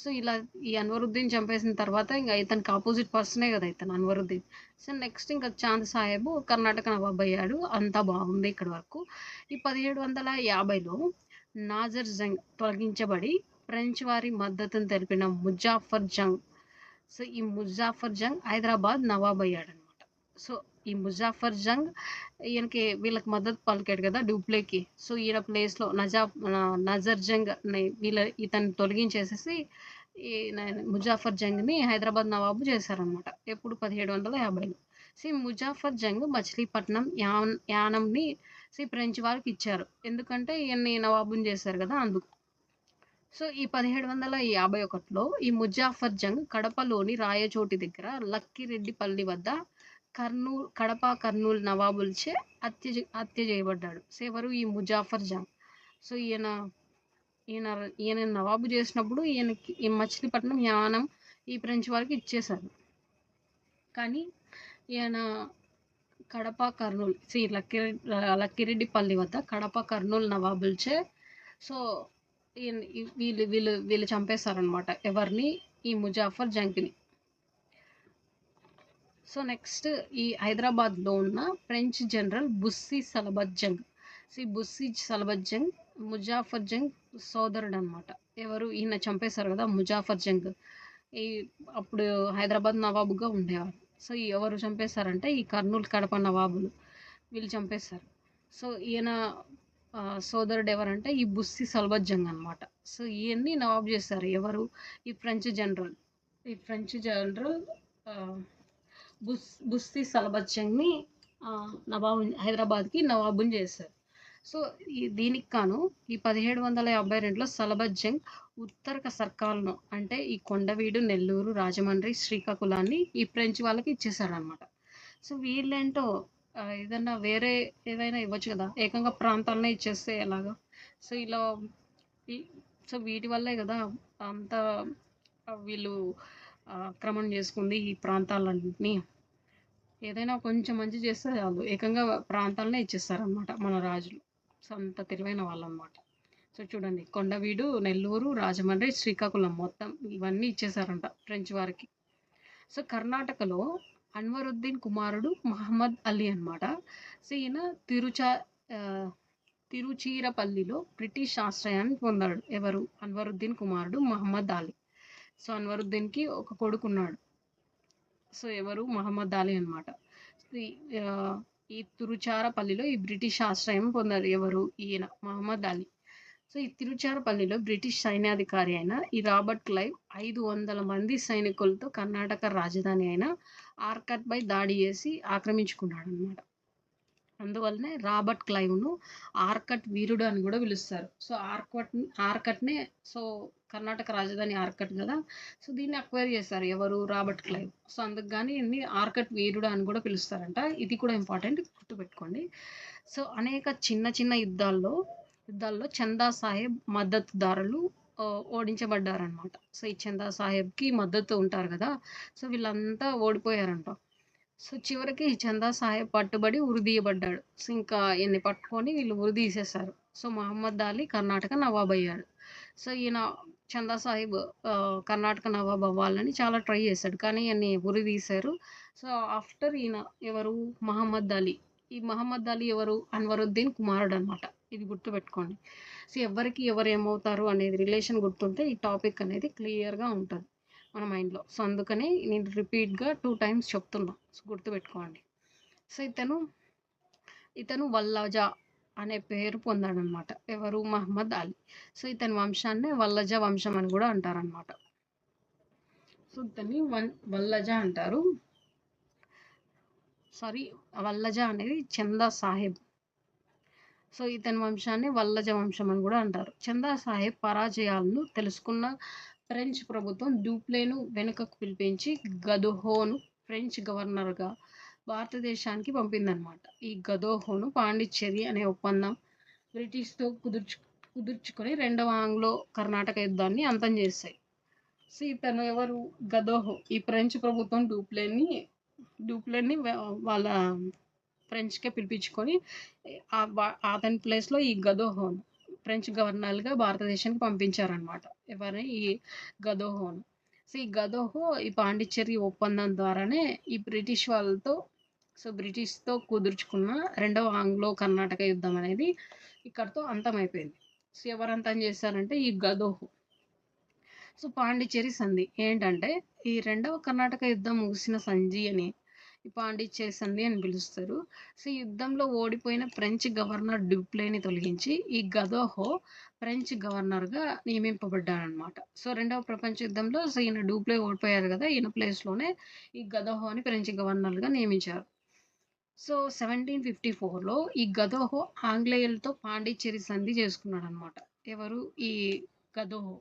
సో ఇలా ఈ అన్వరుద్దీన్ చంపేసిన తర్వాత ఇంకా ఇతనికి ఆపోజిట్ పర్సనే కదా ఇతను అన్వరుద్దీన్. సో నెక్స్ట్ ఇంకా చాంద్ సాహెబ్ కర్ణాటక నవాబ్ అయ్యాడు. అంతా బాగుంది ఇక్కడి వరకు. ఈ 1750లో నాజర్ జంగ్ తొలగించబడి ఫ్రెంచ్ వారి మద్దతును తెలిపిన ముజాఫర్ జంగ్. సో ఈ ముజాఫర్ జంగ్ హైదరాబాద్ నవాబ్ అయ్యాడు అనమాట. సో ఈ ముజాఫర్ జంగ్ వీళ్ళకి మద్దతు పలికాడు కదా డూప్లేకి. సో ఈయన ప్లేస్లో నజర్ జంగ్ ఇతన్ని తొలగించేసేసి ఈ ముజాఫర్ జంగ్ని హైదరాబాద్ నవాబు చేశారనమాట. ఎప్పుడు? 1750లో. సో ముజాఫర్ జంగ్ మచిలీపట్నం యానంని ఫ్రెంచ్ వారికి ఇచ్చారు. ఎందుకంటే ఈయన్ని నవాబుని చేశారు కదా అందుకు. సో ఈ 1751లో ఈ ముజాఫర్ జంగ్ కడపలోని రాయచోటి దగ్గర లక్కిరెడ్డిపల్లి వద్ద కడప కర్నూలు నవాబులచే హత్య చేయబడ్డాడు. సో ఎవరు? ఈ ముజాఫర్ జంగ్. సో ఈయన నవాబు చేసినప్పుడు ఈయనకి ఈ మచిలీపట్నం యానం ఈ ఫ్రెంచ్ వారికి ఇచ్చేశారు. కానీ ఈయన కడప, కర్నూలు లక్కిరెడ్డిపల్లి వద్ద కడప, కర్నూలు నవాబులచే సో వీళ్ళు వీళ్ళు వీళ్ళు చంపేస్తారనమాట. ఎవరిని? ఈ ముజాఫర్ జంగ్ని. సో నెక్స్ట్ ఈ హైదరాబాద్లో ఉన్న French general Bussy Salabat Jung. Bussy Salabat Jung Muzaffar Jung సోదరుడు అనమాట. ఎవరు? ఈయన చంపేశారు కదా ముజాఫర్ జంగ్. ఈ అప్పుడు హైదరాబాద్ నవాబుగా ఉండేవారు. సో ఎవరు చంపేశారంటే ఈ కర్నూలు, కడప నవాబులు వీళ్ళు చంపేశారు. సో ఈయన సోదరుడు ఎవరంటే ఈ బుస్సీ సల్బత్ జంగ్ అనమాట. సో ఈయన్ని నవాబు చేశారు. ఎవరు? ఈ ఫ్రెంచ్ జనరల్ బుస్సీ సల్బత్ జంగ్ని నవాబు హైదరాబాద్కి నవాబుని చేశారు. సో దీనికి కాను ఈ 1752లో సలబత్ జంగ్ ఉత్తర సర్కార్ను అంటే ఈ కొండవీడు, నెల్లూరు, రాజమండ్రి, శ్రీకాకుళాన్ని ఈ ఫ్రెంచ్ వాళ్ళకి ఇచ్చేసారనమాట. సో వీళ్ళేంటో ఏదన్నా వేరే ఏదైనా ఇవ్వచ్చు కదా, ఏకంగా ప్రాంతాలనే ఇచ్చేస్తే ఎలాగా? సో ఇలా సో వీటి వల్లే కదా అంత వీళ్ళు ఆక్రమణ చేసుకుంది ఈ ప్రాంతాలన్నింటినీ. ఏదైనా కొంచెం మంచి చేస్తే చాలు ఏకంగా ప్రాంతాలనే ఇచ్చేస్తారనమాట మన రాజులు. సో అంత తెలివైన వాళ్ళు అనమాట. సో చూడండి, కొండవీడు, నెల్లూరు, రాజమండ్రి, శ్రీకాకుళం మొత్తం ఇవన్నీ ఇచ్చేసారంట ఫ్రెంచ్ వారికి. సో కర్ణాటకలో అన్వరుద్దీన్ కుమారుడు మహమ్మద్ అలీ అనమాట. సో ఈయన తిరుచిరపల్లిలో బ్రిటిష్ ఆశ్రయాన్ని పొందాడు. ఎవరు? అన్వరుద్దీన్ కుమారుడు మహమ్మద్ అలీ. సో అన్వరుద్దీన్కి ఒక కొడుకున్నాడు. సో ఎవరు? మహమ్మద్ అలీ అనమాట. ఈ తిరుచారపల్లిలో ఈ బ్రిటిష్ ఆశ్రయం పొందారు. ఎవరు? ఈయన మహమ్మద్ అలీ. సో ఈ తిరుచారపల్లిలో బ్రిటిష్ సైన్యాధికారి అయిన ఈ రాబర్ట్ క్లైవ్ 500 మంది సైనికులతో కర్ణాటక రాజధాని అయిన ఆర్కట్పై దాడి చేసి ఆక్రమించుకున్నాడు అనమాట. అందువల్లనే రాబర్ట్ క్లైవ్ను ఆర్కట్ వీరుడు అని కూడా పిలుస్తారు. సో ఆర్కట్నే సో కర్ణాటక రాజధాని ఆర్కట్ కదా, సో దీన్ని అక్వైర్ చేస్తారు. ఎవరు? Robert Clive. సో అందుకు కానీ ఇన్ని ఆర్కట్ వీరుడు అని కూడా పిలుస్తారంట. ఇది కూడా ఇంపార్టెంట్, గుర్తుపెట్టుకోండి. సో అనేక చిన్న చిన్న యుద్ధాల్లో చందా సాహెబ్ మద్దతుదారులు ఓడించబడ్డారనమాట. సో ఈ చందా సాహెబ్కి మద్దతు ఉంటారు కదా, సో వీళ్ళంతా ఓడిపోయారంట. సో చివరికి చందా సాహెబ్ పట్టుబడి ఉరిదీయబడ్డాడు. సో ఇంకా ఈయన్ని పట్టుకొని వీళ్ళు ఉరిదీసేశారు. సో మహమ్మద్ అలీ కర్ణాటక నవాబ్ అయ్యాడు. సో ఈయన చందా సాహెబ్ కర్ణాటక నవాబ్ అవ్వాలని చాలా ట్రై చేశాడు, కానీ ఈయన్ని ఉరిదీశారు. సో ఆఫ్టర్ ఈయన ఎవరు? మహమ్మద్ అలీ. ఈ మహమ్మద్ అలీ ఎవరు? అన్వరుద్దీన్ కుమారుడు అనమాట. ఇది గుర్తుపెట్టుకోండి. సో ఎవరికి ఎవరు ఏమవుతారు అనేది రిలేషన్ గుర్తుంటే ఈ టాపిక్ అనేది క్లియర్గా ఉంటుంది మన మైండ్లో. సో అందుకని నేను రిపీట్గా 2 times చెప్తున్నా. సో గుర్తుపెట్టుకోండి. సో ఇతను వల్లజా అనే పేరు పొందాడనమాట. ఎవరు? మహమ్మద్ అలీ. సో ఇతని వంశాన్ని వల్లజా వంశం అని కూడా అంటారనమాట. సో ఇతన్ని వల్లజా అంటారు. వల్లజా అనేది చందా సాహెబ్. సో ఇతని వంశాన్ని వల్లజ వంశం అని కూడా అంటారు. చందా సాహెబ్ పరాజయాలను తెలుసుకున్న ఫ్రెంచ్ ప్రభుత్వం డూప్లేను వెనుకకు పిలిపించి గదోహోను ఫ్రెంచ్ గవర్నర్గా భారతదేశానికి పంపిందనమాట. ఈ గదోహోను పాండిచ్చేరి అనే ఒప్పందం బ్రిటిష్తో కుదుర్చుకొని రెండవ ఆంగ్లో కర్ణాటక యుద్ధాన్ని అంతం చేశాయి. సో ఇతను ఎవరు? గదోహో. ఈ ఫ్రెంచ్ ప్రభుత్వం డూప్లేన్ని వాళ్ళ ఫ్రెంచ్కే పిలిపించుకొని అతని ప్లేస్లో ఈ గదోహోను ఫ్రెంచ్ గవర్నర్గా భారతదేశానికి పంపించారనమాట. ఎవరిని? ఈ గదోహోను. సో ఈ గదోహో ఈ పాండిచ్చేరి ఒప్పందం ద్వారానే ఈ బ్రిటిష్ వాళ్ళతో బ్రిటిష్తో కుదుర్చుకున్న రెండవ ఆంగ్లో కర్ణాటక యుద్ధం అనేది ఇక్కడితో అంతమైపోయింది. సో ఎవరు అంతం చేశారంటే ఈ గదోహో. సో పాండిచ్చేరి సంధి ఏంటంటే ఈ రెండవ కర్ణాటక యుద్ధం ముగిసిన సంధి అని ఈ పాండిచ్చేరి సంధి అని పిలుస్తారు. సో ఈ యుద్ధంలో ఓడిపోయిన ఫ్రెంచ్ గవర్నర్ డూప్లేని తొలగించి ఈ గదోహో ఫ్రెంచ్ గవర్నర్గా నియమింపబడ్డారనమాట. సో రెండవ ప్రపంచ యుద్ధంలో సో ఈయన డూప్లే ఓడిపోయారు కదా, ఈయన ప్లేస్లోనే ఈ గదోహోని ఫ్రెంచ్ గవర్నర్గా నియమించారు. సో 1754లో ఈ గదోహో ఆంగ్లేయులతో పాండిచ్చేరి సంధి చేసుకున్నాడు అనమాట. ఎవరు? ఈ గదోహో.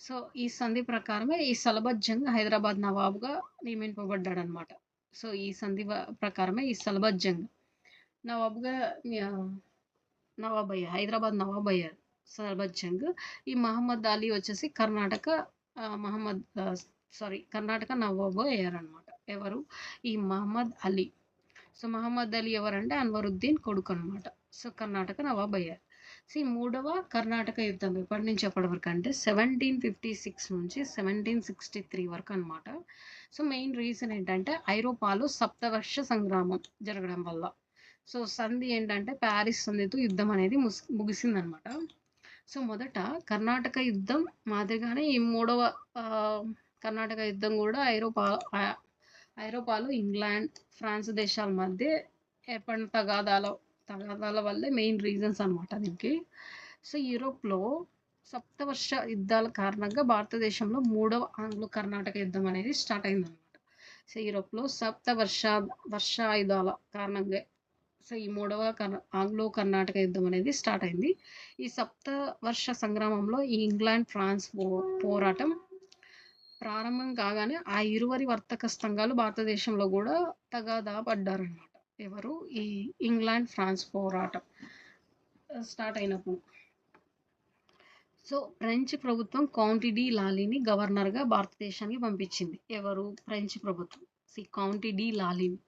సో ఈ సంధి ప్రకారమే ఈ సలబత్ జంగ్ హైదరాబాద్ నవాబుగా నియమింపబడ్డాడు అనమాట. సో ఈ సంధి ప్రకారమే ఈ సలబత్ జంగ్ నవాబుగా హైదరాబాద్ నవాబ్ అయ్యారు సలబత్ జంగ్. ఈ మహమ్మద్ అలీ వచ్చేసి కర్ణాటక నవాబు అయ్యారనమాట. ఎవరు? ఈ మహమ్మద్ అలీ. సో మహమ్మద్ అలీ ఎవరంటే అన్వరుద్దీన్ కొడుకు అనమాట. సో కర్ణాటక నవాబ్ అయ్యారు. సో ఈ మూడవ కర్ణాటక యుద్ధం ఎప్పటి నుంచి ఎప్పటి వరకు అంటే 1756 నుంచి 1763 వరకు అనమాట. సో మెయిన్ రీజన్ ఏంటంటే ఐరోపాలో సప్తవర్ష సంగ్రామం జరగడం వల్ల. సో సంధి ఏంటంటే ప్యారిస్ సంధితో యుద్ధం అనేది ముగిసిందనమాట. సో మొదట కర్ణాటక యుద్ధం మాదిరిగానే ఈ మూడవ కర్ణాటక యుద్ధం కూడా ఐరోపాలో ఇంగ్లాండ్, ఫ్రాన్స్ దేశాల మధ్య ఏర్పడిన తగాదాల వల్లే మెయిన్ రీజన్స్ అనమాట దీనికి. సో యూరోప్లో సప్తవర్ష యుద్ధాల కారణంగా భారతదేశంలో మూడవ ఆంగ్లో కర్ణాటక యుద్ధం అనేది స్టార్ట్ అయిందనమాట. సో యూరోప్లో వర్షాయుధాల కారణంగా సో ఈ మూడవ ఆంగ్లో కర్ణాటక యుద్ధం అనేది స్టార్ట్ అయింది. ఈ సప్తవర్ష సంగ్రామంలో ఈ ఇంగ్లాండ్ ఫ్రాన్స్ పోరాటం ప్రారంభం కాగానే ఆ ఇరువరి వర్తక సంఘాలు భారతదేశంలో కూడా తగాదా పడ్డారనమాట. ఎవరు? ఈ ఇంగ్లాండ్ ఫ్రాన్స్ పోరాటం స్టార్ట్ అయినప్పుడు. సో ఫ్రెంచ్ ప్రభుత్వం కౌంటీ డి లాలీని గవర్నర్గా భారతదేశానికి పంపించింది. ఎవరు? ఫ్రెంచ్ ప్రభుత్వం. కౌంటీ డి లాలీని.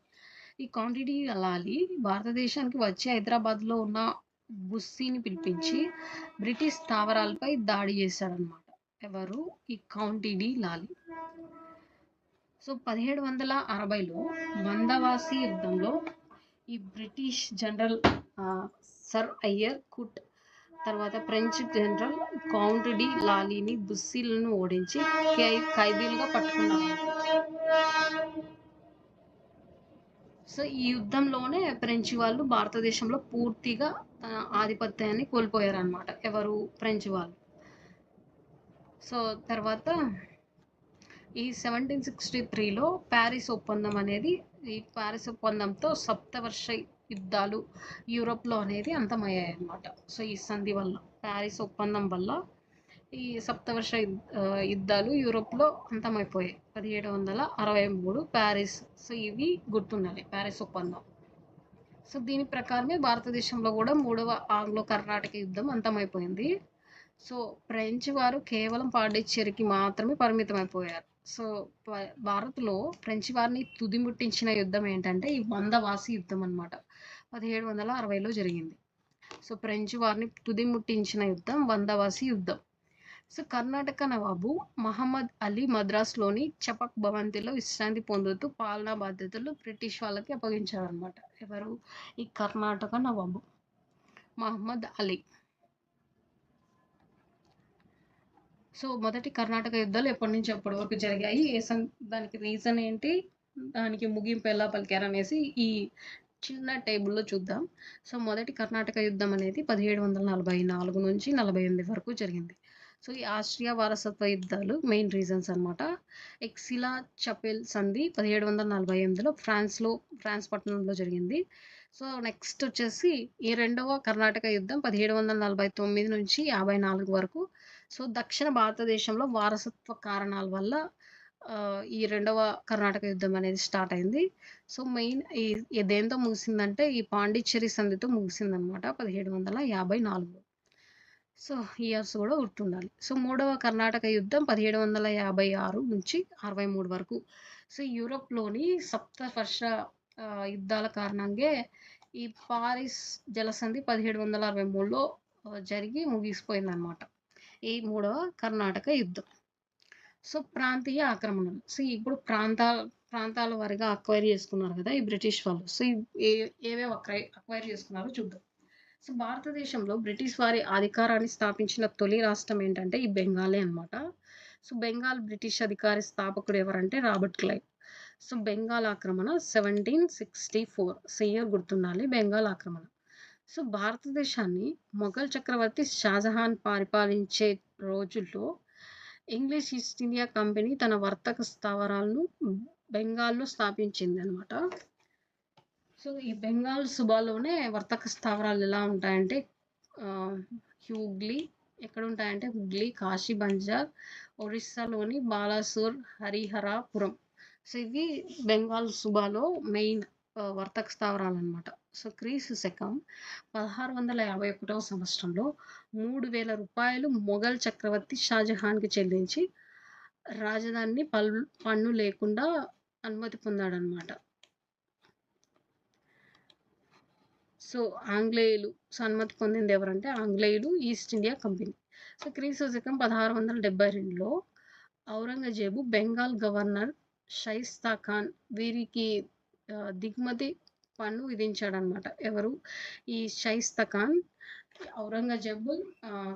ఈ కౌంటీ డి లాలీ భారతదేశానికి వచ్చి హైదరాబాద్లో ఉన్న బుస్సీని పిలిపించి బ్రిటిష్ స్థావరాలపై దాడి చేశాడనమాట. ఎవరు? ఈ కౌంటీ డి లాలీ. సో 1760లో మందవాసి యుద్ధంలో ఈ బ్రిటిష్ జనరల్ సర్ అయ్యర్ కుట్ తర్వాత ఫ్రెంచ్ జనరల్ కౌంట్ డి లాలీని బుస్సీలను ఓడించి ఖైదీలుగా పట్టుకున్నారు. సో ఈ యుద్ధంలోనే ఫ్రెంచ్ వాళ్ళు భారతదేశంలో పూర్తిగా ఆధిపత్యాన్ని కోల్పోయారనమాట. ఎవరు? ఫ్రెంచ్ వాళ్ళు. సో తర్వాత ఈ 1763లో ప్యారిస్ ఒప్పందం అనేది, ఈ ప్యారిస్ ఒప్పందంతో సప్తవర్ష యుద్ధాలు యూరోప్లో అనేది అంతమయ్యాయి అన్నమాట. సో ఈ సంధి వల్ల, ప్యారిస్ ఒప్పందం వల్ల ఈ సప్తవర్ష యుద్ధాలు యూరోప్లో అంతమైపోయాయి. 1763 ప్యారిస్. సో ఇవి గుర్తుండాలి, ప్యారిస్ ఒప్పందం. సో దీని ప్రకారమే భారతదేశంలో కూడా మూడవ ఆంగ్లో కర్ణాటక యుద్ధం అంతమైపోయింది. సో ఫ్రెంచ్ వారు కేవలం పాండిచ్చేరికి మాత్రమే పరిమితం అయిపోయారు. సో భారత్లో ఫ్రెంచ్ వారిని తుదిముట్టించిన యుద్ధం ఏంటంటే ఈ మందవాసి యుద్ధం అనమాట. 1760లో జరిగింది. సో ఫ్రెంచ్ వారిని తుదిముట్టించిన యుద్ధం మందవాసి యుద్ధం. సో కర్ణాటక నవాబు మహమ్మద్ అలీ మద్రాసులోని చపక్ భవంతిలో విశ్రాంతి పొందుతూ పాలనా బాధ్యతలు బ్రిటిష్ వాళ్ళకి అప్పగించారనమాట. ఎవరు? ఈ కర్ణాటక నవాబు మహమ్మద్ అలీ. సో మొదటి కర్ణాటక యుద్ధాలు ఎప్పటి నుంచి ఎప్పటి వరకు జరిగాయి, దానికి రీజన్ ఏంటి, దానికి ముగింపు ఎలా పలికారు అనేసి ఈ చిన్న టేబుల్లో చూద్దాం. సో మొదటి కర్ణాటక యుద్ధం అనేది 1744 నుంచి 48 వరకు జరిగింది. సో ఈ ఆస్ట్రియా వారసత్వ యుద్ధాలు మెయిన్ రీజన్స్ అనమాట. ఎక్సిలా చపెల్ సంధి 1748లో ఫ్రాన్స్ పట్టణంలో జరిగింది. సో నెక్స్ట్ వచ్చేసి ఈ రెండవ కర్ణాటక యుద్ధం 1749 నుంచి 54 వరకు. సో దక్షిణ భారతదేశంలో వారసత్వ కారణాల వల్ల ఈ రెండవ కర్ణాటక యుద్ధం అనేది స్టార్ట్ అయింది. సో మెయిన్ దేంతో ముగిసిందంటే ఈ పాండిచ్చేరి సంధితో ముగిసిందనమాట 1754. సో ఇయర్స్ కూడా గుర్తుండాలి. సో మూడవ కర్ణాటక యుద్ధం 1756 నుంచి 63 వరకు. సో యూరోప్లోని సప్తవర్ష యుద్ధాల కారణంగా ఈ పారిస్ జలసంధి 1763లో జరిగి ముగిసిపోయిందనమాట ఈ మూడవ కర్ణాటక యుద్ధం. సో ప్రాంతీయ ఆక్రమణలు. సో ఇప్పుడు ప్రాంతాల వారిగా అక్వైర్ చేసుకున్నారు కదా ఈ బ్రిటిష్ వాళ్ళు. సో ఏవేవి అక్వైర్ చేసుకున్నారో చూద్దాం. సో భారతదేశంలో బ్రిటిష్ వారి అధికారాన్ని స్థాపించిన తొలి రాష్ట్రం ఏంటంటే ఈ బెంగాలే అనమాట. సో బెంగాల్ బ్రిటిష్ అధికారి స్థాపకుడు ఎవరంటే రాబర్ట్ క్లైవ్. సో బెంగాల్ ఆక్రమణ 1764. ఇయర్ గుర్తుండాలి, బెంగాల్ ఆక్రమణ. సో భారతదేశాన్ని మొఘల్ చక్రవర్తి షాజహాన్ పరిపాలించే రోజుల్లో ఇంగ్లీష్ ఈస్ట్ ఇండియా కంపెనీ తన వర్తక స్థావరాలను బెంగాల్లో స్థాపించింది అనమాట. సో ఈ బెంగాల్ సుబాలోనే వర్తక స్థావరాలు ఎలా ఉంటాయంటే హ్యూగ్లీ, ఎక్కడ ఉంటాయంటే హుగ్లీ, కాశీ బంజార్, ఒరిస్సాలోని బాలాసోర్, హరిహరాపురం. సో ఇవి బెంగాల్ సుబాలో మెయిన్ వర్తక స్థావరాలు అనమాట. సో క్రీస్తు శకం 1651 సంవత్సరంలో 3000 రూపాయలు మొఘల్ చక్రవర్తి షాజహాన్కి చెల్లించి రాజధానిని పన్ను లేకుండా అనుమతి పొందాడనమాట. సో ఆంగ్లేయులు సన్మతి పొందింది ఎవరంటే ఆంగ్లేయులు, ఈస్ట్ ఇండియా కంపెనీ. సో క్రీస్తు శకం 1672లో ఔరంగజేబు బెంగాల్ గవర్నర్ షైస్తా ఖాన్ వీరికి దిగుమతి పన్ను విధించాడనమాట. ఎవరు? ఈ షైస్తా ఖాన్. ఔరంగజేబు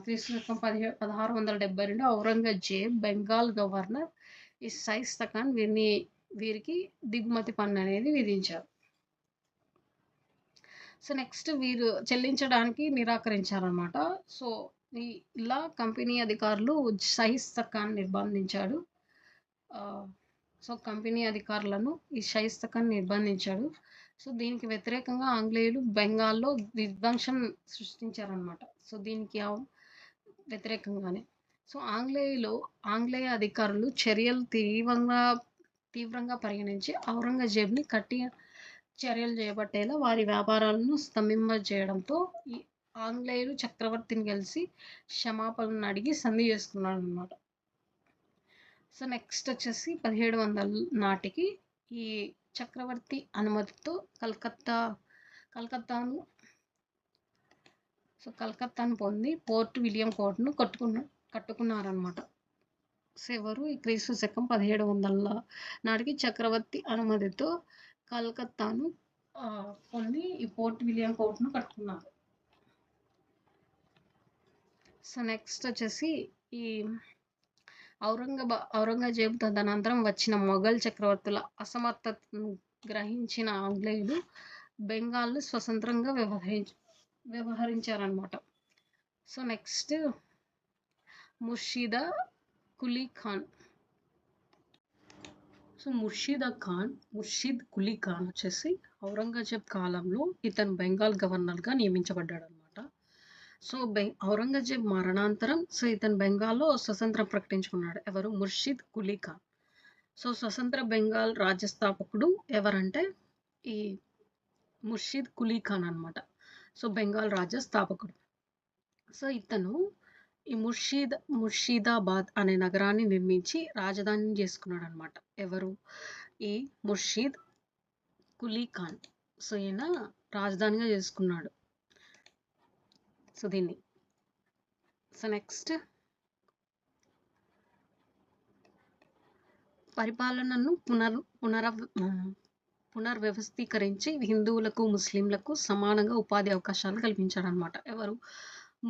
క్రీస్తు శకం 1672 ఔరంగజేబ్ బెంగాల్ గవర్నర్ ఈ షైస్తా ఖాన్ వీరికి దిగుమతి పన్ను అనేది విధించారు. సో నెక్స్ట్ వీరు చెల్లించడానికి నిరాకరించారనమాట. సో ఇలా కంపెనీ అధికారులు షైస్తా ఖాన్ నిర్బంధించాడు. సో కంపెనీ అధికారులను ఈ షైస్తా ఖాన్ నిర్బంధించాడు. సో దీనికి వ్యతిరేకంగా ఆంగ్లేయులు బెంగాల్లో విధ్వంసం సృష్టించారనమాట. సో దీనికి వ్యతిరేకంగానే సో ఆంగ్లేయ అధికారులు చర్యలు తీవ్రంగా పరిగణించి ఔరంగజేబ్ని చర్యలు చేపట్టేలా వారి వ్యాపారాలను స్తంభింపజేయడంతో ఈ ఆంగ్లేయులు చక్రవర్తిని కలిసి క్షమాపణను అడిగి సంధి చేసుకున్నాడు అనమాట. సో నెక్స్ట్ వచ్చేసి 1700 నాటికి ఈ చక్రవర్తి అనుమతితో కలకత్తాను పొంది పోర్ట్ విలియం కోటను కట్టుకున్నారనమాట. సో ఎవరు? ఈ క్రీస్తు శకం 1700 నాటికి చక్రవర్తి అనుమతితో కలకత్తాను పొంది ఈ పోర్ట్ విలియం కోటను కట్టుకున్నారు. సో నెక్స్ట్ వచ్చేసి ఈ ఔరంగజేబు తదనంతరం వచ్చిన మొఘల్ చక్రవర్తుల అసమర్థతను గ్రహించిన ఆంగ్లేయులు బెంగాల్ను స్వతంత్రంగా వ్యవహరించారనమాట. So next Murshid Quli Khan. So Murshid Quli Khan వచ్చేసి ఔరంగజేబ్ కాలంలో ఇతను బెంగాల్ గవర్నర్గా నియమించబడ్డాడు అనమాట. సో ఔరంగజేబ్ మరణాంతరం సో ఇతను బెంగాల్లో స్వతంత్రం ప్రకటించుకున్నాడు. ఎవరు? ముర్షిద్ కులీ ఖాన్. సో స్వతంత్ర బెంగాల్ రాజ్యస్థాపకుడు ఎవరంటే ఈ ముర్షిద్ కులీ ఖాన్ అనమాట. సో బెంగాల్ రాజ్య స్థాపకుడు. సో ఇతను ఈ ముర్షిదాబాద్ అనే నగరాన్ని నిర్మించి రాజధానిని చేసుకున్నాడు అనమాట. ఎవరు? ఈ ముర్షిద్ కులీ ఖాన్. సో ఈయన రాజధానిగా చేసుకున్నాడు. సో దీన్ని సో నెక్స్ట్ పరిపాలనను పునర్వ్యవస్థీకరించి హిందువులకు ముస్లింలకు సమానంగా ఉపాధి అవకాశాలు కల్పించాడనమాట. ఎవరు?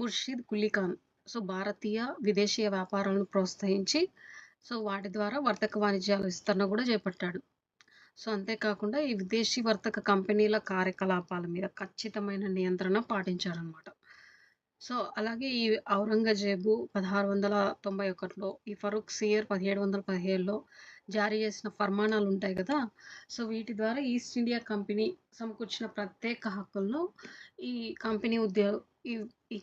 ముర్షిద్ కులీ ఖాన్. సో భారతీయ విదేశీయ వ్యాపారాలను ప్రోత్సహించి సో వాటి ద్వారా వర్తక వాణిజ్యాల విస్తరణ కూడా చేపట్టాడు. సో అంతేకాకుండా ఈ విదేశీ వర్తక కంపెనీల కార్యకలాపాల మీద ఖచ్చితమైన నియంత్రణ పాటించారనమాట. సో అలాగే ఈ ఔరంగజేబు 1691లో ఈ ఫరూక్ సియర్ 1717లో జారీ చేసిన ఫర్మానాలు ఉంటాయి కదా. సో వీటి ద్వారా ఈస్ట్ ఇండియా కంపెనీ సమకూర్చిన ప్రత్యేక హక్కులను ఈ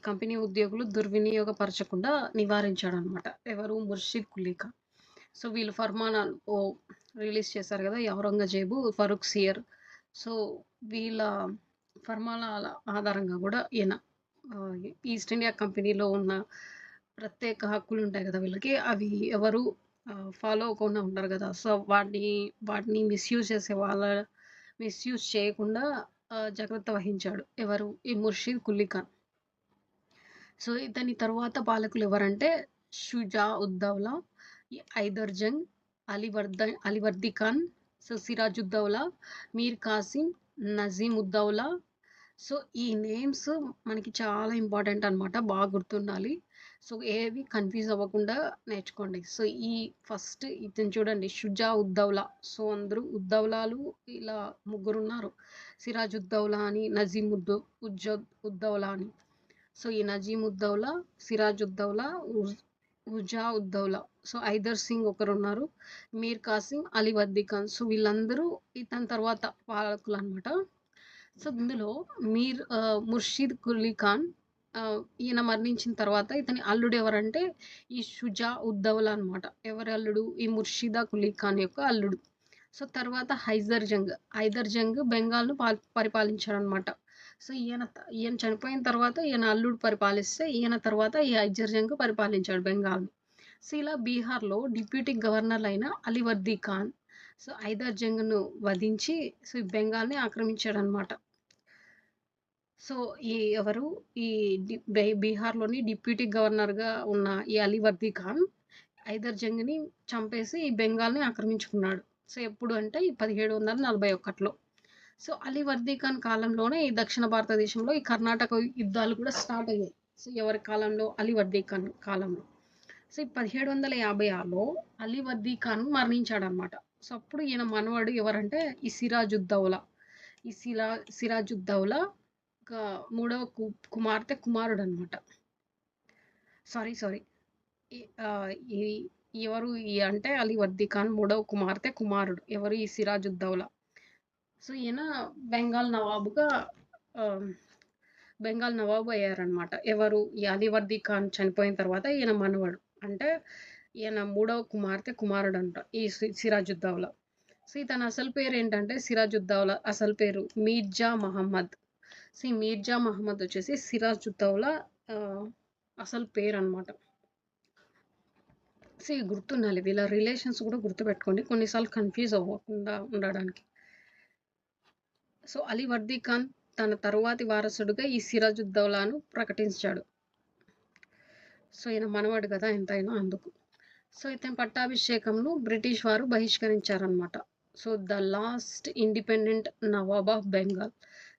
కంపెనీ ఉద్యోగులు దుర్వినియోగపరచకుండా నివారించాడు అనమాట. ఎవరు? ముర్షిద్ కులీ ఖాన్. సో వీళ్ళు ఫర్మానాలు రిలీజ్ చేశారు కదా ఈ ఔరంగజేబు, ఫరూక్ సియర్. సో వీళ్ళ ఫర్మానాల ఆధారంగా కూడా ఈయన ఈస్ట్ ఇండియా కంపెనీలో ఉన్న ప్రత్యేక హక్కులు ఉంటాయి కదా వీళ్ళకి, అవి ఎవరు ఫాలో అవ్వకుండా ఉంటారు కదా. సో వాటిని మిస్యూజ్ చేయకుండా జాగ్రత్త వహించాడు. ఎవరు? ఈ ముర్షిద్ కులీ ఖాన్. సో ఇతని తరువాత పాలకులు ఎవరంటే షుజా ఉద్దౌలా, ఐదర్ జంగ్, అలీవర్ది ఖాన్, సో సిరాజుద్దౌలా, మీర్ కాసిం, నజీమ్ ఉద్దౌలా. సో ఈ నేమ్స్ మనకి చాలా ఇంపార్టెంట్ అనమాట, బాగా గుర్తుండాలి. సో ఏవి కన్ఫ్యూజ్ అవ్వకుండా నేర్చుకోండి. సో ఈ ఫస్ట్ ఇతను చూడండి, షుజా ఉద్దౌలా. సో అందరూ ఉద్దౌలాలు ఇలా ముగ్గురు ఉన్నారు, సిరాజ్ ఉద్దౌలా అని, నజీమ్ ఉద్దౌలా అని. సో ఈ నజీమ్ ఉద్దౌలా, సిరాజ్ ఉద్దౌలా, ఉజా ఉద్దౌలా, సో ఐదర్ సింగ్ ఒకరు ఉన్నారు, మీర్ కాసిం, అలీవర్ది ఖాన్. సో వీళ్ళందరూ ఇతని తర్వాత పాలకులు అనమాట. సో ఇందులో ముర్షిద్ కులీ ఖాన్ ఈయన మరణించిన తర్వాత ఇతని అల్లుడు ఎవరంటే ఈ షుజా ఉద్దౌలా అనమాట. ఎవరి అల్లుడు? ఈ ముర్షిదా కులీ ఖాన్ యొక్క అల్లుడు. సో తర్వాత హైదర్ జంగ్ బెంగాల్ను పరిపాలించాడు అనమాట. సో ఈయన చనిపోయిన తర్వాత ఈయన అల్లుడు పరిపాలిస్తే ఈయన తర్వాత ఈ హైదర్ జంగ్ పరిపాలించాడు బెంగాల్ను. సో ఇలా బీహార్లో డిప్యూటీ గవర్నర్ అయిన అలీవర్ది ఖాన్ సో హైదర్ జంగ్ను వధించి సో బెంగాల్ని ఆక్రమించాడు అనమాట. సో, ఎవరు ఈ బీహార్‌లోని డిప్యూటీ గవర్నర్‌గా ఉన్న ఈ అలీవర్దీ ఖాన్ హైదర్ జంగ్‌ని చంపేసి ఈ బెంగాల్‌ని ఆక్రమించుకున్నాడు. సో, ఎప్పుడు అంటే ఈ 1741లో. సో, అలీవర్దీ ఖాన్ కాలంలోనే ఈ దక్షిణ భారతదేశంలో ఈ కర్ణాటక యుద్ధాలు కూడా స్టార్ట్ అయ్యాయి. సో, ఎవరి కాలంలో? అలీవర్దీ ఖాన్ కాలంలో. సో, ఈ 1756లో అలీవర్దీ ఖాన్ మరణించాడనమాట. సో, అప్పుడు ఈయన మనవడు ఎవరంటే ఈ సిరాజుద్దౌలా. ఈ సిరాజుద్దౌలా ఒక మూడవ కుమార్తె కుమారుడనమాట. సారీ. ఈ ఈ ఎవరు అంటే అలీవర్దీ ఖాన్ మూడవ కుమార్తె కుమారుడు. ఎవరు? ఈ సిరాజుద్దౌలా. సో, ఈయన బెంగాల్ నవాబుగా ఆహ్, బెంగాల్ నవాబు అయ్యారనమాట. ఎవరు? ఈ అలీవర్దీ ఖాన్ చనిపోయిన తర్వాత ఈయన మనవడు. అంటే ఈయన మూడవ కుమార్తె కుమారుడంట ఈ సిరాజుద్దౌలా. సో, ఇతని అసలు పేరేంటంటే సిరాజుద్దౌలా అసలు పేరు మీర్జా మహమ్మద్. సో, ఈ మీర్జా మహమ్మద్ వచ్చేసి సిరాజుద్దౌలా ఆహ్, అసలు పేరనమాట. సో, ఇవి గుర్తుండాలి. వీళ్ళ రిలేషన్స్ కూడా గుర్తుపెట్టుకోండి. కొన్నిసార్లు కన్‌ఫ్యూజ్ అవ్వకుండా ఉండడానికి. సో, అలీవర్దీ ఖాన్ తన తరువాతి వారసుడుగా ఈ సిరాజుద్దౌలాను ప్రకటించాడు. సో, ఈయన మనవడు గదా! ఎంతైనా అందుకు. సో, ఇతని పట్టాభిషేకంను బ్రిటిష్ వారు బహిష్కరించారనమాట. So, the last independent Nawab of Bengal.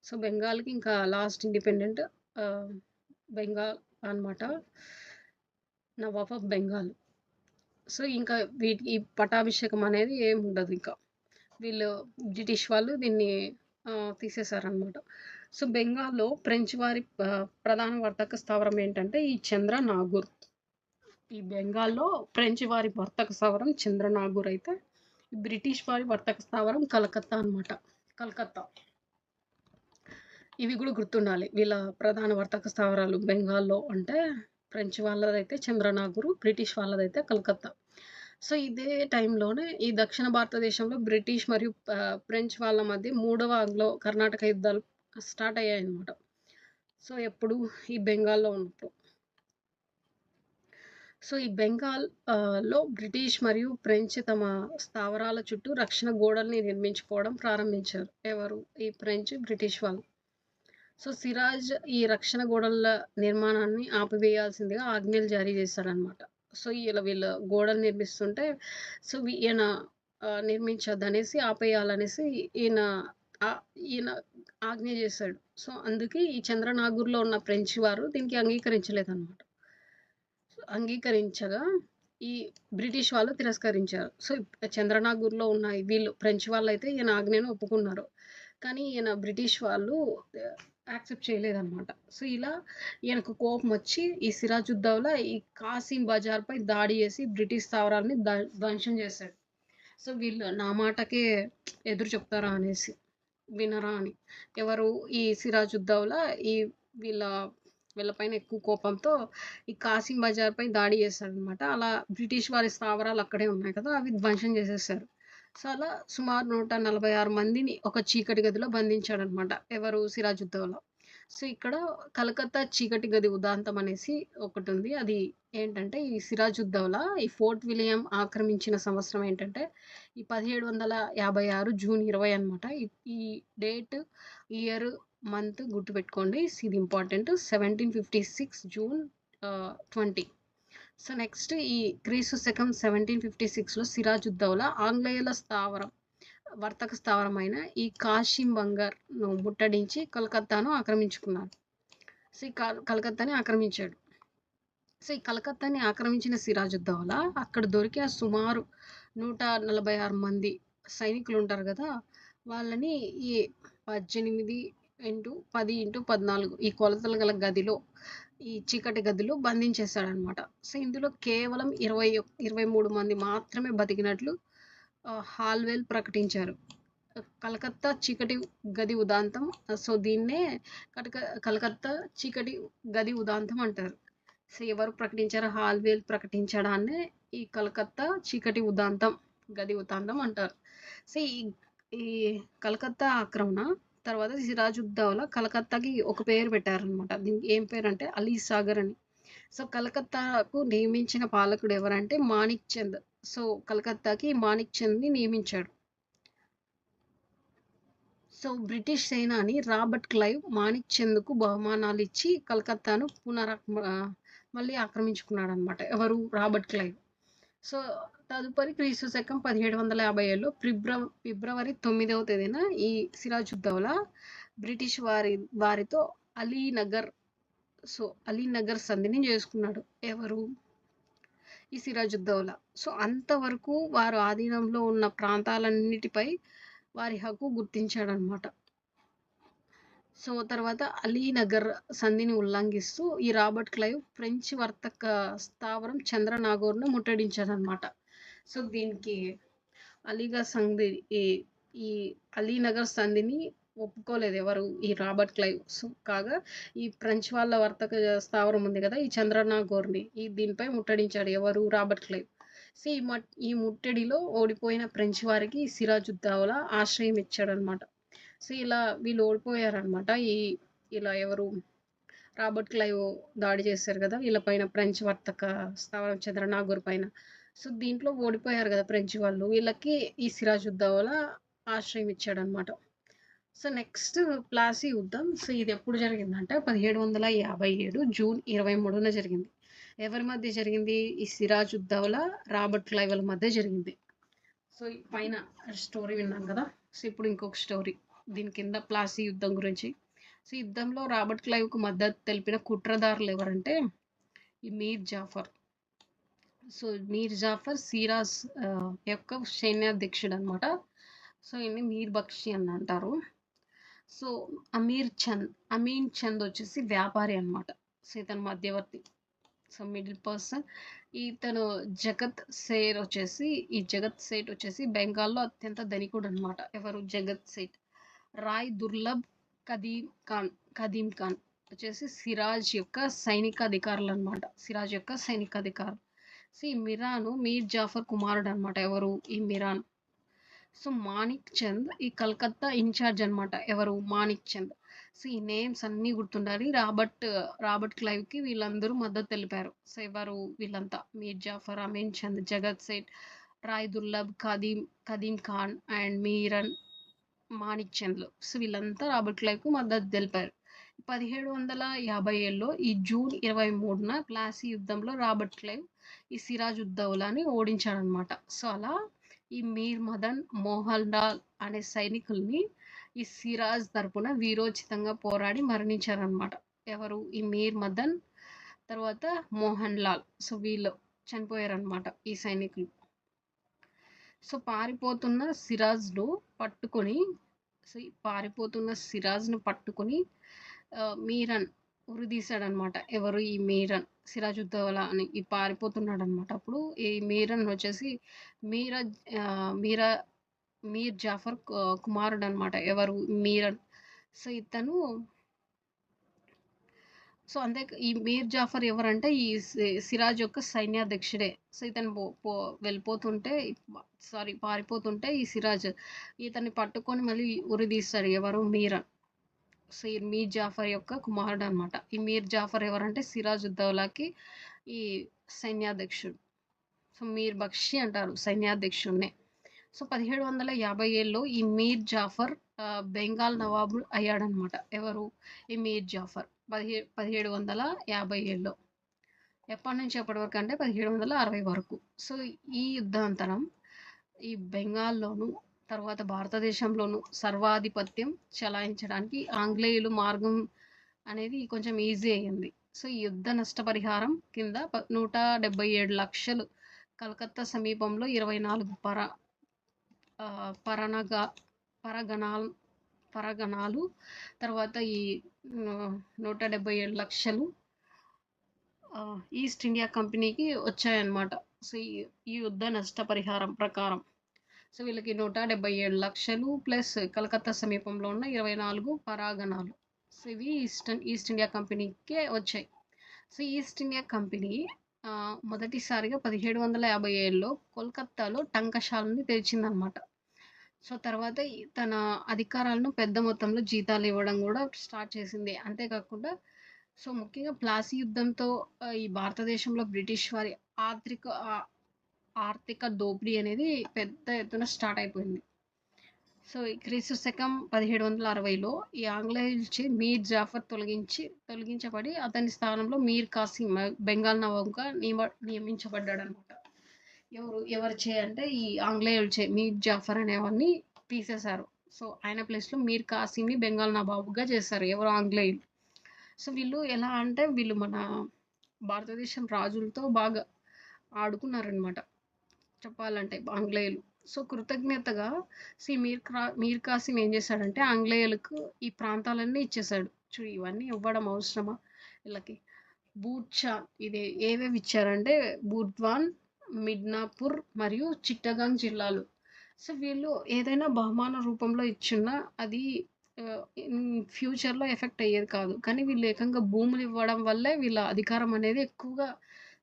So, బెంగాల్‌కి ఇంకా లాస్ట్ ఇండిపెండెంట్ ఆహ్, బెంగాల్ అనమాట. నవాబ్ ఆఫ్ బెంగాల్. సో, ఇంకా ఈ పట్టాభిషేకం అనేది ఏముండదు ఇంకా. వీళ్ళు బ్రిటిష్ వాళ్ళు దీన్ని తీసేశారనమాట. సో, బెంగాల్‌లో ఫ్రెంచ్ వారి ప్రధాన వర్తక స్థావరం ఏంటంటే ఈ చంద్రనాగూర్. ఈ బెంగాల్‌లో ఫ్రెంచ్ వారి వర్తక స్థావరం చంద్రనాగూర్ అయితే, బ్రిటిష్ వారి వర్తక స్థావరం కలకత్తా అనమాట. కలకత్తా. ఇవి గూడా గుర్తుండాలి. వీళ్ళ ప్రధాన వర్తక స్థావరాలు బెంగాల్‌లో అంటే ఫ్రెంచ్ వాళ్ళదైతే చంద్రనాగూరు, బ్రిటిష్ వాళ్ళదైతే కలకత్తా. సో, ఇదే టైంలోనే ఈ దక్షిణ భారతదేశంలో బ్రిటిష్ మరియు ఫ్రెంచ్ వాళ్ళ మధ్య మూడవ ఆంగ్లో కర్ణాటక యుద్ధాలు స్టార్ట్ అయ్యాయన్నమాట. సో, ఎప్పుడు? ఈ బెంగాల్‌లో ఉన్నప్పుడు. సో, ఈ బెంగాల్ లో బ్రిటిష్ మరియు ఫ్రెంచ్ తమ స్థావరాల చుట్టూ రక్షణ గోడల్ని నిర్మించుకోవడం ప్రారంభించారు. ఎవరు? ఈ ఫ్రెంచ్, బ్రిటిష్ వాళ్ళు. సో, సిరాజ్ ఈ రక్షణ గోడల నిర్మాణాన్ని ఆపివేయాల్సిందిగా ఆజ్ఞలు జారీ చేశాడనమాట. సో, వీళ్ళు గోడలు నిర్మిస్తుంటే సో, ఈయన నిర్మించొద్దనేసి ఆపేయాలనేసి ఈయన ఆహ్, ఈయన ఆజ్ఞ చేశాడు. సో, అందుకే ఈ చంద్రనాగూర్‌లో ఉన్న ఫ్రెంచ్ వారు దీనికి అంగీకరించలేదనమాట. అంగీకరించగా ఈ బ్రిటిష్ వాళ్ళు తిరస్కరించారు. సో, చంద్రనాగూర్‌లో ఉన్న వీళ్ళు ఫ్రెంచ్ వాళ్ళైతే ఈయన ఆజ్ఞను ఒప్పుకున్నారు. కానీ ఈయన బ్రిటిష్ వాళ్ళు యాక్సెప్ట్ చేయలేదనమాట. సో, ఇలా ఈయనకు కోపమొచ్చి ఈ సిరాజుద్దౌలా ఈ కాసిం బజార్‌పై దాడి చేసి బ్రిటిష్ స్థావరాల్ని ధ్వంసం చేశాడు. సో, వీళ్ళు నా మాటకే ఎదురు చెప్తారా అనేసి, వినరా అని. ఎవరు? ఈ సిరాజుద్దౌలా ఈ వీళ్ళ వీళ్ళ పైన ఎక్కువ కోపంతో ఈ కాసిం బజార్‌పై దాడి చేశాడనమాట. అలా బ్రిటిష్ వారి స్థావరాలు అక్కడే ఉన్నాయి కదా! అవి ధ్వంసం చేసేశారు. సో, అలా సుమారు 146 మందిని ఒక చీకటి గదిలో బంధించాడనమాట. ఎవరు? సిరాజుద్దౌలా. సో, ఇక్కడ కలకత్తా చీకటి గది ఉదాంతం అనేసి ఒకటుంది. అది ఏంటంటే, ఈ సిరాజుద్దౌలా ఈ ఫోర్ట్ విలియం ఆక్రమించిన సంవత్సరం ఏంటంటే, ఈ 1756 జూన్ 20 అనమాట. ఈ ఈ డేట్, ఇయర్, మంత్ గుర్తుపెట్టుకోండి. ఇది ఇంపార్టెంట్. 1756 జూన్ 20. సో, నెక్స్ట్ ఈ క్రీస్తు శకం 1756లో సిరాజుద్దౌలా ఆంగ్లేయుల వర్తక స్థావరమైన ఈ కాశీం బంగర్‌ను ముట్టడించి కలకత్తాను ఆక్రమించుకున్నారు. సో, ఈ కలకత్తాని ఆక్రమించాడు. సో, ఈ కలకత్తాని ఆక్రమించిన సిరాజుద్దౌలా అక్కడ దొరికిన సుమారు 146 మంది సైనికులుంటారు గదా! వాళ్ళని ఈ 18x10x14 ఈ కొలతలు గల గదిలో ఈ చీకటి గదిలో బంధించేశాడనమాట. సో, ఇందులో కేవలం 23 మంది మాత్రమే బతికినట్లు హాల్‌వెల్ ప్రకటించారు. కలకత్తా చీకటి గది ఉదాంతం. సో, దీన్నే కటక కలకత్తా చీకటి గది ఉదాంతం అంటారు. సో, ఎవరు ప్రకటించారో? హాల్‌వెల్ ప్రకటించడాన్నే ఈ కలకత్తా చీకటి ఉదాంతం, గది ఉదాంతం అంటారు. సో, ఈ ఈ కలకత్తా ఆక్రమణ తర్వాత సిరాజుద్దౌలా కలకత్తాకి ఒక పేరు పెట్టారనమాట. దీనికి ఏం పేరంటే అలీ సాగర్ అని. సో, కలకత్తాకు నియమించిన పాలకుడు ఎవరంటే మాణిక్ చంద్. సో, కలకత్తాకి మాణిక్ చంద్‌ని నియమించాడు. సో బ్రిటిష్ సేనాని రాబర్ట్ క్లైవ్ మాణిక్ చంద్కు బహుమానాలు ఇచ్చి కలకత్తాను మళ్ళీ ఆక్రమించుకున్నాడనమాట. ఎవరు? Robert Clive. సో తదుపరి క్రీస్తు శకం 1757లో ఫిబ్రవరి 9వ తేదీన ఈ సిరాజుద్దౌలా బ్రిటిష్ వారితో అలీనగర్ సంధిని చేసుకున్నాడు. ఎవరు? ఈ సిరాజుద్దౌలా. సో అంతవరకు వారు ఆధీనంలో ఉన్న ప్రాంతాలన్నిటిపై వారి హక్కు గుర్తించాడనమాట. సో తర్వాత అలీనగర్ సంధిని ఉల్లంఘిస్తూ ఈ రాబర్ట్ క్లైవ్ ఫ్రెంచ్ వర్తక స్థావరం చంద్రనాగోర్ను ముట్టడించాడనమాట. సో దీనికి అలీగర్ సంధి ఈ అలీనగర్ సంధిని ఒప్పుకోలేదు ఎవరు? ఈ రాబర్ట్ క్లైవ్. సో కాగా ఈ ఫ్రెంచ్ వాళ్ళ వర్తక స్థావరం ఉంది కదా, ఈ చంద్రనాగోర్ని దీనిపై ముట్టడించాడు ఎవరు? Robert Clive. సో ఈ ముట్టడిలో ఓడిపోయిన ఫ్రెంచ్ వారికి సిరాజుద్దౌలా ఆశ్రయం ఇచ్చాడనమాట. సో ఇలా వీళ్ళు ఓడిపోయారనమాట. ఇలా ఎవరు? రాబర్ట్ క్లైవ్ దాడి చేశారు కదా వీళ్ళపైన, ఫ్రెంచ్ వర్తక స్థావరం చంద్రనాగోర్ పైన. సో దీంట్లో ఓడిపోయారు కదా ఫ్రెంచ్ వాళ్ళు, వీళ్ళకి ఈ సిరాజుద్దౌలా ఆశ్రయం ఇచ్చాడనమాట. సో నెక్స్ట్ ప్లాసీ యుద్ధం. సో ఇది ఎప్పుడు జరిగిందంటే 1757 జూన్ 23న జరిగింది. ఎవరి మధ్య జరిగింది? ఈ సిరాజుద్దౌలా రాబర్ట్ క్లైవ్ల మధ్య జరిగింది. సో పైన స్టోరీ విన్నాం కదా. సో ఇప్పుడు ఇంకొక స్టోరీ దీని కింద ప్లాసీ యుద్ధం గురించి. సో యుద్ధంలో రాబర్ట్ క్లైవ్కు మద్దతు తెలిపిన కుట్రదారులు ఎవరంటే ఈ మీర్ జాఫర్. సో మీర్ జాఫర్ సిరాజ్ యొక్క సైన్యాధ్యక్షుడు అనమాట. సో ఈయన్ని మీర్ బక్షి అని అంటారు. సో అమీన్ చంద్ వచ్చేసి వ్యాపారి అనమాట. సో ఇతను మధ్యవర్తి, సో మిడిల్ పర్సన్. ఇతను జగత్ సేట్ వచ్చేసి బెంగాల్లో అత్యంత ధనికుడు అనమాట. ఎవరు? జగత్ సేట్. రాయ్ దుర్లభ్ కదీం ఖాన్ వచ్చేసి సిరాజ్ యొక్క సైనిక అధికారులు అనమాట. సో ఈ మీర్ జాఫర్ కుమారుడు అనమాట. ఎవరు? ఈ మిరాన్. సో మాణిక్ చంద్ ఈ కలకత్తా ఇన్ఛార్జ్ అనమాట. ఎవరు? మాణిక్ చంద్. సో ఈ నేమ్స్ అన్నీ గుర్తుండాలి. రాబర్ట్ క్లైవ్ కి వీళ్ళందరూ మద్దతు తెలిపారు. సో ఎవరు వీళ్ళంతా? మీర్ జాఫర్, అమీన్ చంద్, జగత్ సేట్, రాయ్ దుర్లభ్, కదీం ఖాన్ అండ్ మీరన్, మాణిక్ చంద్లు. సో వీళ్ళంతా రాబర్ట్ క్లైవ్ కు మద్దతు తెలిపారు. 1757లో ఈ జూన్ 23న ప్లాసీ యుద్ధంలో రాబర్ట్ క్లైవ్ ఈ సిరాజుద్దౌలాని ఓడించాడనమాట. సో అలా ఈ మీర్ మదన్ మోహన్ లాల్ అనే సైనికుల్ని ఈ సిరాజ్ తరపున వీరోచితంగా పోరాడి మరణించారనమాట. ఎవరు? ఈ మీర్ మదన్ తర్వాత మోహన్ లాల్. సో వీళ్ళు చనిపోయారనమాట ఈ సైనికులు. సో పారిపోతున్న సిరాజ్ను పట్టుకొని మీరన్ ఉరిదీశాడనమాట. ఎవరు? ఈ మీరన్. సిరాజుద్దౌలా అని ఈ పారిపోతున్నాడు అనమాట. అప్పుడు ఈ మీరన్ వచ్చేసి మీర్ జాఫర్ కుమారుడు అనమాట. ఎవరు? మీరన్. సో ఇతను సో అంతే. ఈ మీర్ జాఫర్ ఎవరంటే ఈ సిరాజ్ యొక్క సైన్యాధ్యక్షుడే. సో ఇతను పారిపోతుంటే ఈ సిరాజ్ ఇతన్ని పట్టుకొని మళ్ళీ ఉరిదీస్తాడు. ఎవరు? మీరన్. సో ఈ మీర్ జాఫర్ యొక్క కుమారుడు అనమాట. ఈ మీర్ జాఫర్ ఎవరంటే సిరాజుద్దౌలాకి ఈ సైన్యాధ్యక్షుడు. సో మీర్ బక్షి అంటారు సైన్యాధ్యక్షుడినే. సో 1757లో ఈ మీర్ జాఫర్ బెంగాల్ నవాబు అయ్యాడనమాట. ఎవరు? ఈ మీర్ జాఫర్ 1757లో. ఎప్పటి నుంచి ఎప్పటి వరకు అంటే 1760 వరకు. సో ఈ యుద్ధాంతరం ఈ బెంగాల్లోను తర్వాత భారతదేశంలోను సర్వాధిపత్యం చెలాయించడానికి ఆంగ్లేయులు మార్గం అనేది కొంచెం ఈజీ అయ్యింది. సో ఈ యుద్ధ నష్టపరిహారం కింద 177 లక్షలు కలకత్తా సమీపంలో 24 పరగణాలు తర్వాత ఈ 177 లక్షలు ఈస్ట్ ఇండియా కంపెనీకి వచ్చాయన్నమాట. సో ఈ యుద్ధ నష్టపరిహారం ప్రకారం సో వీళ్ళకి 177 లక్షలు ప్లస్ కలకత్తా సమీపంలో ఉన్న 24 పరాగణాలు. సో ఇవి ఈస్ట్ ఇండియా కంపెనీకే వచ్చాయి. సో ఈస్ట్ ఇండియా కంపెనీ మొదటిసారిగా 1757లో కోల్కత్తాలో టంకశాలని తెరిచిందనమాట. సో తర్వాత తన అధికారాలను పెద్ద మొత్తంలో జీతాలు ఇవ్వడం కూడా స్టార్ట్ చేసింది. అంతేకాకుండా సో ముఖ్యంగా ప్లాసీ యుద్ధంతో ఈ భారతదేశంలో బ్రిటిష్ వారి ఆర్థిక దోపిడీ అనేది పెద్ద ఎత్తున స్టార్ట్ అయిపోయింది. సో, ఈ క్రీస్తు శకం 1760లో ఈ ఆంగ్లేయులచే మీర్ జాఫర్ తొలగించబడి అతని స్థానంలో మీర్ కాసిం బెంగాల్ నవాబ్‌గా నియమించబడ్డాడనమాట. ఎవరిచే అంటే ఈ ఆంగ్లేయులచే మీర్ జాఫర్ అనేవాడిని తీసేశారు. సో, ఆయన ప్లేస్‌లో మీర్ కాసింని బెంగాల్ నవాబుగా చేశారు. ఎవరు ఆంగ్లేయులు. సో, వీళ్ళు ఎలా అంటే వీళ్ళు మన భారతదేశం రాజులతో బాగా ఆడుకున్నారనమాట చెప్పాలంటే ఆంగ్లేయులు. సో, కృతజ్ఞతగా మీర్ కాసిం ఏం చేశాడంటే ఆంగ్లేయులకు ఈ ప్రాంతాలన్నీ ఇచ్చేశాడు. చూడు ఇవన్నీ ఇవ్వడం అవసరమా వీళ్ళకి? బూర్చాన్ ఇది ఏవేవి ఇచ్చారంటే బుర్ద్వాన్, మిడ్నాపూర్ మరియు చిట్టగాంగ్ జిల్లాలు. సో, వీళ్ళు ఏదైనా బహుమాన రూపంలో ఇచ్చున్నా అది ఇన్ ఫ్యూచర్‌లో ఎఫెక్ట్ అయ్యేది కాదు. కానీ వీళ్ళు ఏకంగా భూములు ఇవ్వడం వల్లే వీళ్ళ అధికారం అనేది ఎక్కువగా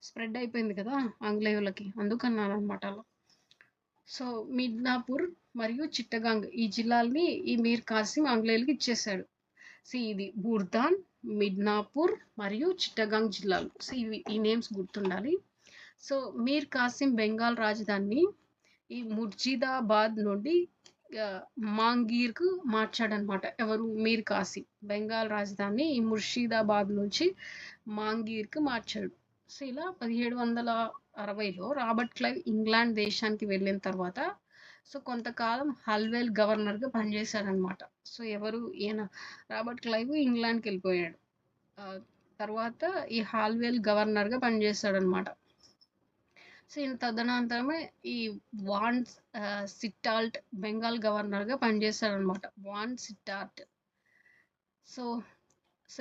స్ప్రెడ్ అయిపోయింది కదా! ఆంగ్లేయులకి. అందుకన్నారనమాట అలా. సో, మిడ్నాపూర్ మరియు చిట్టగాంగ్ ఈ జిల్లాల్ని ఈ మీర్ కాసిం ఆంగ్లేయులకి ఇచ్చేశాడు. సో, ఇది బుర్దాన్, మిడ్నాపూర్ మరియు చిట్టగాంగ్ జిల్లాలు. సో, ఈ నేమ్స్ గుర్తుండాలి. సో, మీర్ కాసిం బెంగాల్ రాజధానిని ఈ ముర్షిదాబాద్ నుండి మాంగీర్‌కు మార్చాడనమాట. ఎవరు? మీర్ కాసిం. బెంగాల్ రాజధానిని ఈ ముర్షిదాబాద్ నుంచి మాంగీర్‌కి మార్చాడు. సో, ఇలా 1760లో రాబర్ట్ క్లైవ్ ఇంగ్లాండ్ దేశానికి వెళ్ళిన తర్వాత సో, కొంతకాలం హల్వేల్ గవర్నర్‌గా పనిచేశాడనమాట. సో, ఎవరు? ఈయన రాబర్ట్ క్లైవ్ ఇంగ్లాండ్‌కెళ్ళిపోయాడు. తర్వాత ఈ హాల్వేల్ గవర్నర్‌గా పనిచేశాడనమాట. సో, ఈయన తదనంతరమే ఈ వాన్ సిట్టాల్ట్ బెంగాల్ గవర్నర్‌గా పనిచేశాడనమాట. వాన్ సిట్టార్ట్. సో,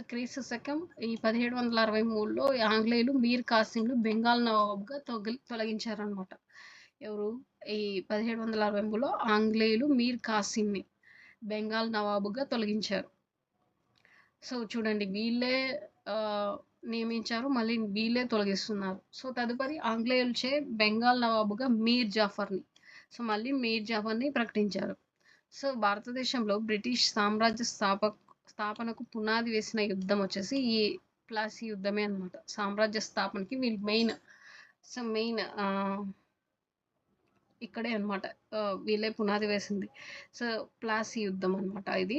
క్రీస్తు శకం ఈ 1763లో ఆంగ్లేయులు మీర్ కాసింను బెంగాల్ నవాబ్‌గా తొలగించారనమాట. ఎవరు? ఈ 1763లో ఆంగ్లేయులు మీర్ కాసింని బెంగాల్ నవాబుగా తొలగించారు. సో, చూడండి వీళ్ళే నియమించారు. మళ్ళీ వీళ్ళే తొలగిస్తున్నారు. సో, తదుపరి ఆంగ్లేయులచే బెంగాల్ నవాబుగా మీర్ జాఫర్‌ని సో, మళ్ళీ మీర్ జాఫర్‌ని ప్రకటించారు. సో, భారతదేశంలో బ్రిటిష్ సామ్రాజ్య స్థాపనకు పునాది వేసిన యుద్ధం వచ్చేసి ఈ ప్లాసీ యుద్ధమే అనమాట. సామ్రాజ్య స్థాపనకి వీళ్ళు మెయిన్ ఇక్కడే అనమాట. వీళ్ళే పునాది వేసింది. సో, ప్లాసీ యుద్ధం అనమాట ఇది.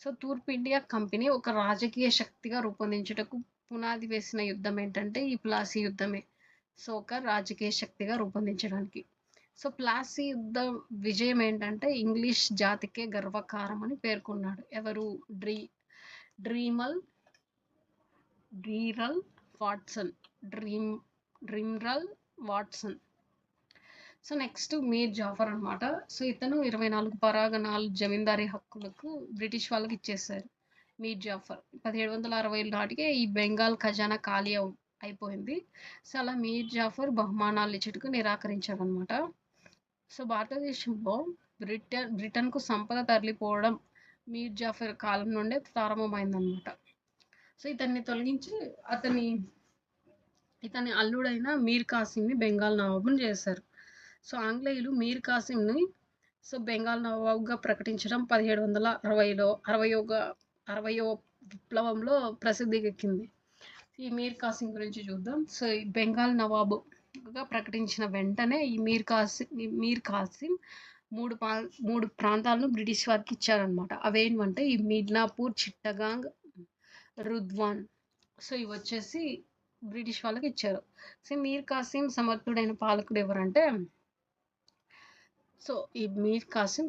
సో, తూర్పు ఇండియా కంపెనీ ఒక రాజకీయ శక్తిగా రూపొందించుటకు పునాది వేసిన యుద్ధం ఏంటంటే ఈ ప్లాసీ యుద్ధమే. సో, ఒక రాజకీయ శక్తిగా రూపొందించడానికి. సో, ప్లాసీ యుద్ధం విజయం ఏంటంటే ఇంగ్లీష్ జాతికే గర్వకారం అని పేర్కొన్నాడు. ఎవరు? డ్రీరల్ వాట్సన్. డ్రీమరల్ వాట్సన్. సో, నెక్స్ట్ మీర్ జాఫర్ అనమాట. సో, ఇతను 24 పరగణాలు జమీందారీ హక్కులకు బ్రిటిష్ వాళ్ళకి ఇచ్చేశారు. మీర్ జాఫర్ 1760 నాటికే ఈ బెంగాల్ ఖజానా ఖాళీ అయిపోయింది. సో, అలా మీర్ జాఫర్ బహుమానాలు ఇచ్చుటకు నిరాకరించాడనమాట. సో, భారతదేశంలో బ్రిటన్‌కు సంపద తరలిపోవడం మీర్ జాఫర్ కాలం నుండే ప్రారంభమైందనమాట. సో, ఇతన్ని తొలగించి ఇతని అల్లుడైన మీర్ కాసింని బెంగాల్ నవాబుని చేశారు. సో, ఆంగ్లేయులు మీర్ కాసింని బెంగాల్ నవాబ్‌గా ప్రకటించడం 1760లో 60వ విప్లవంలో ప్రసిద్ధికెక్కింది. ఈ మీర్ కాసిం గురించి చూద్దాం. సో, ఈ బెంగాల్ నవాబుగా ప్రకటించిన వెంటనే ఈ మీర్ కాసిం 3 ప్రాంతాలను బ్రిటిష్ వారికి ఇచ్చారనమాట. అవేంటంటే ఈ మిడ్నాపూర్, చిట్టగాంగ్, రుద్వాన్. సో, ఇవొచ్చేసి బ్రిటిష్ వాళ్ళకి ఇచ్చారు. సో, మీర్ కాసిం సమర్థుడైన పాలకుడు ఎవరంటే సో, ఈ మీర్ కాసిం